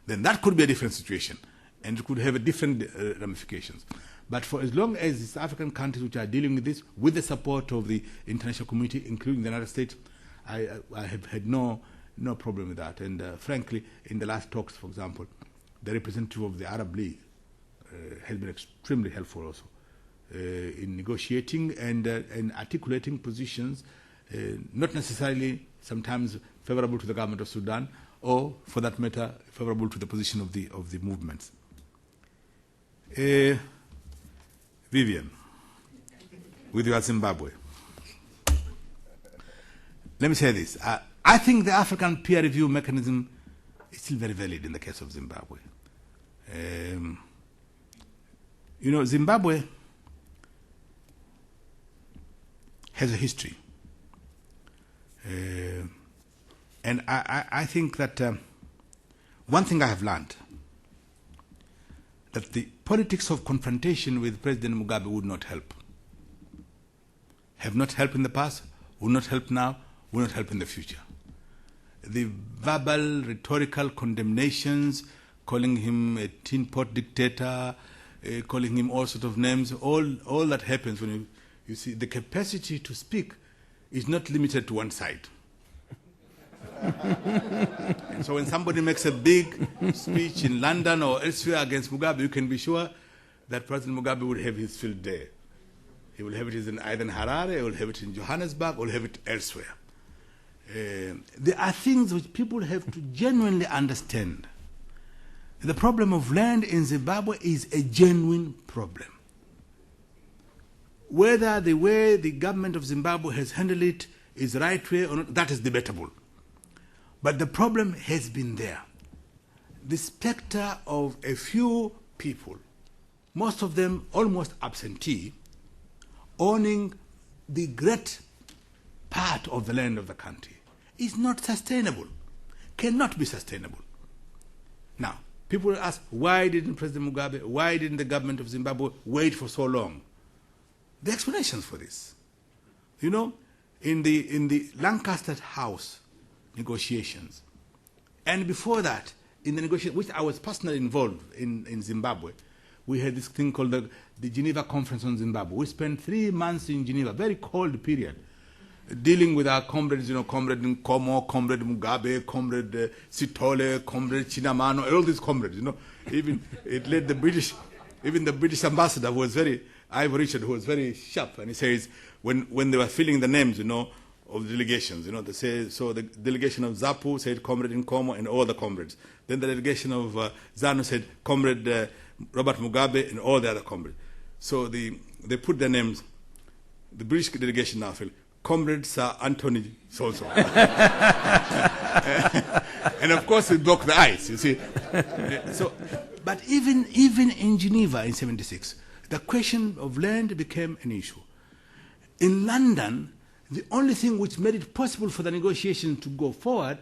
Then that could be a different situation, and it could have a different ramifications. But for as long as these African countries which are dealing with this, with the support of the international community, including the United States, I have had no problem with that. And frankly, in the last talks, for example, the representative of the Arab League has been extremely helpful also in negotiating and articulating positions, not necessarily sometimes favorable to the government of Sudan, or for that matter, favorable to the position of the movements. Vivian, with your Zimbabwe. let me say this. I think the African peer review mechanism is still very valid in the case of Zimbabwe. Zimbabwe has a history. And I think that one thing I have learned, that the politics of confrontation with President Mugabe would not help. Have not helped in the past, will not help now, will not help in the future. The verbal, rhetorical condemnations, calling him a tin pot dictator, calling him all sorts of names, all that happens when you see the capacity to speak is not limited to one side. And so when somebody makes a big speech in London or elsewhere against Mugabe, you can be sure that President Mugabe would have his field day. He will have it in either in Harare, he will have it in Johannesburg, or will have it elsewhere. There are things which people have to genuinely understand. The problem of land in Zimbabwe is a genuine problem. Whether the way the government of Zimbabwe has handled it is the right way or not, that is debatable. But the problem has been there. The specter of a few people, most of them almost absentee, owning the great part of the land of the country is not sustainable, cannot be sustainable. Now, people ask, why didn't President Mugabe, why didn't the government of Zimbabwe wait for so long? The explanations for this. You know, in the Lancaster House negotiations, and before that, in the negotiation, which I was personally involved in Zimbabwe, we had this thing called the Geneva Conference on Zimbabwe. We spent 3 months in Geneva, very cold period, dealing with our comrades, Comrade Nkomo, Comrade Mugabe, Comrade Sithole, Comrade Chinamano, all these comrades, Even it led the British ambassador, who was Ivor Richard, who was very sharp, and he says, when they were filling the names, of the delegations, they say, so the delegation of ZAPU said Comrade Nkomo and all the comrades. Then the delegation of ZANU said Comrade Robert Mugabe and all the other comrades. So they put their names. The British delegation now felt Comrade Sir Anthony so-so. And of course it broke the ice, you see. But even in Geneva in 1976, the question of land became an issue. In London, the only thing which made it possible for the negotiation to go forward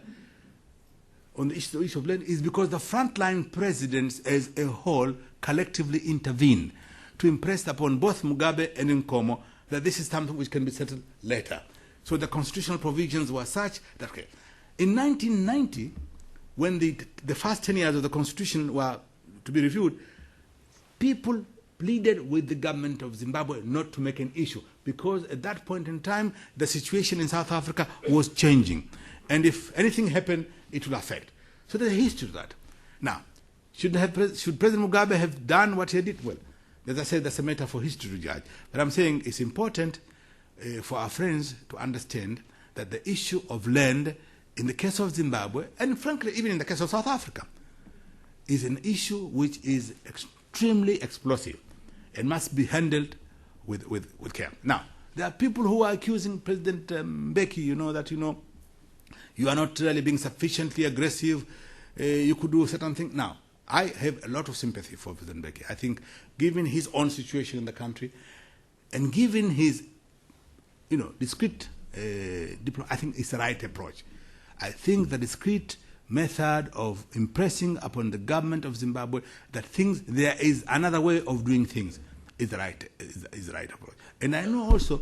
on the issue of land is because the frontline presidents as a whole collectively intervened to impress upon both Mugabe and Nkomo that this is something which can be settled later. So the constitutional provisions were such that, okay, in 1990, when the first 10 years of the constitution were to be reviewed, people pleaded with the government of Zimbabwe not to make an issue, because at that point in time, the situation in South Africa was changing. And if anything happened, it will affect. So there's a history to that. Now, should President Mugabe have done what he did? Well, as I said, that's a matter for history to judge. But I'm saying it's important for our friends to understand that the issue of land in the case of Zimbabwe, and frankly, even in the case of South Africa, is an issue which is extremely explosive and must be handled with care. Now, there are people who are accusing President Mbeki, that you are not really being sufficiently aggressive, you could do certain things. Now, I have a lot of sympathy for President Mbeki. I think given his own situation in the country, and given his, discreet I think it's the right approach. I think the discreet method of impressing upon the government of Zimbabwe that there is another way of doing things is the right approach. And I know also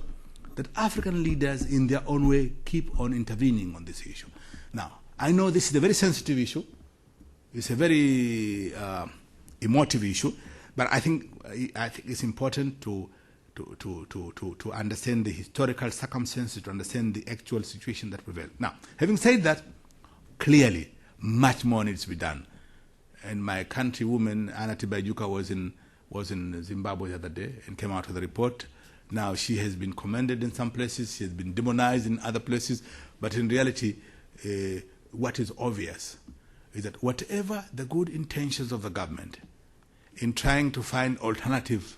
that African leaders in their own way keep on intervening on this issue. Now, I know this is a very sensitive issue. It's a very emotive issue, but I think it's important to understand the historical circumstances, to understand the actual situation that prevailed. Now, having said that, clearly, much more needs to be done. And my countrywoman, Anna Tibaijuka, was in Zimbabwe the other day and came out with a report. Now, she has been commended in some places, she has been demonized in other places, but in reality, what is obvious is that whatever the good intentions of the government in trying to find alternative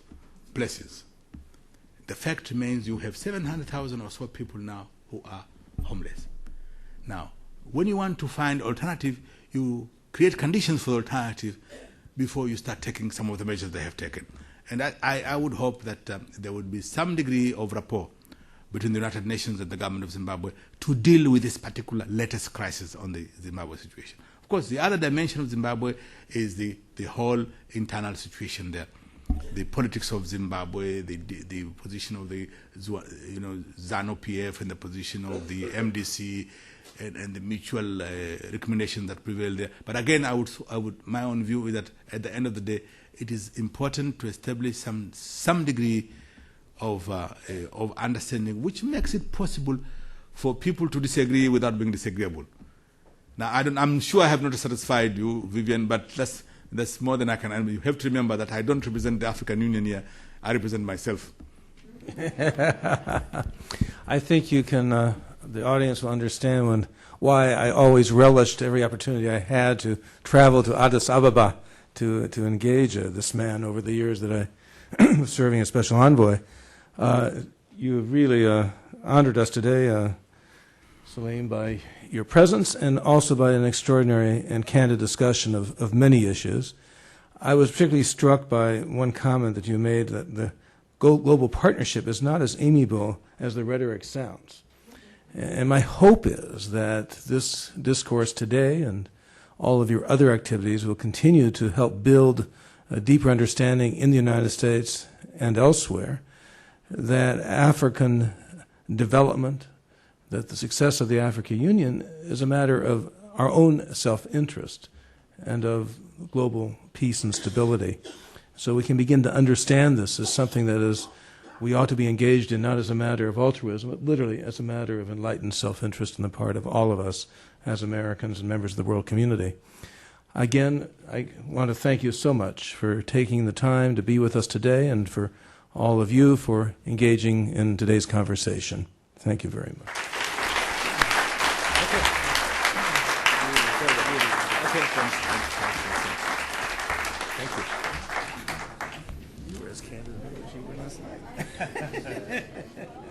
places, the fact remains you have 700,000 or so people now who are homeless. Now, when you want to find alternative, you create conditions for the alternative before you start taking some of the measures they have taken. And I would hope that there would be some degree of rapport between the United Nations and the government of Zimbabwe to deal with this particular latest crisis on the Zimbabwe situation. Of course, the other dimension of Zimbabwe is the whole internal situation there. The politics of Zimbabwe, the position of the ZANU-PF and the position of the MDC and the mutual recommendation that prevail there. But again, my own view is that at the end of the day, it is important to establish some degree of understanding, which makes it possible for people to disagree without being disagreeable. Now, I'm sure I have not satisfied you, Vivian, but that's more than I can. And you have to remember that I don't represent the African Union here. I represent myself. I think you can, the audience will understand why I always relished every opportunity I had to travel to Addis Ababa to engage this man over the years that I was serving as special envoy. You really honored us today, Salim, by your presence and also by an extraordinary and candid discussion of many issues. I was particularly struck by one comment that you made, that the global partnership is not as amiable as the rhetoric sounds. And my hope is that this discourse today and all of your other activities will continue to help build a deeper understanding in the United States and elsewhere that African development, that the success of the African Union is a matter of our own self-interest and of global peace and stability. So we can begin to understand this as something that we ought to be engaged in, not as a matter of altruism, but literally as a matter of enlightened self-interest on the part of all of us as Americans and members of the world community. Again, I want to thank you so much for taking the time to be with us today and for all of you for engaging in today's conversation. Thank you very much. Thank you. You were as candid as you were last night.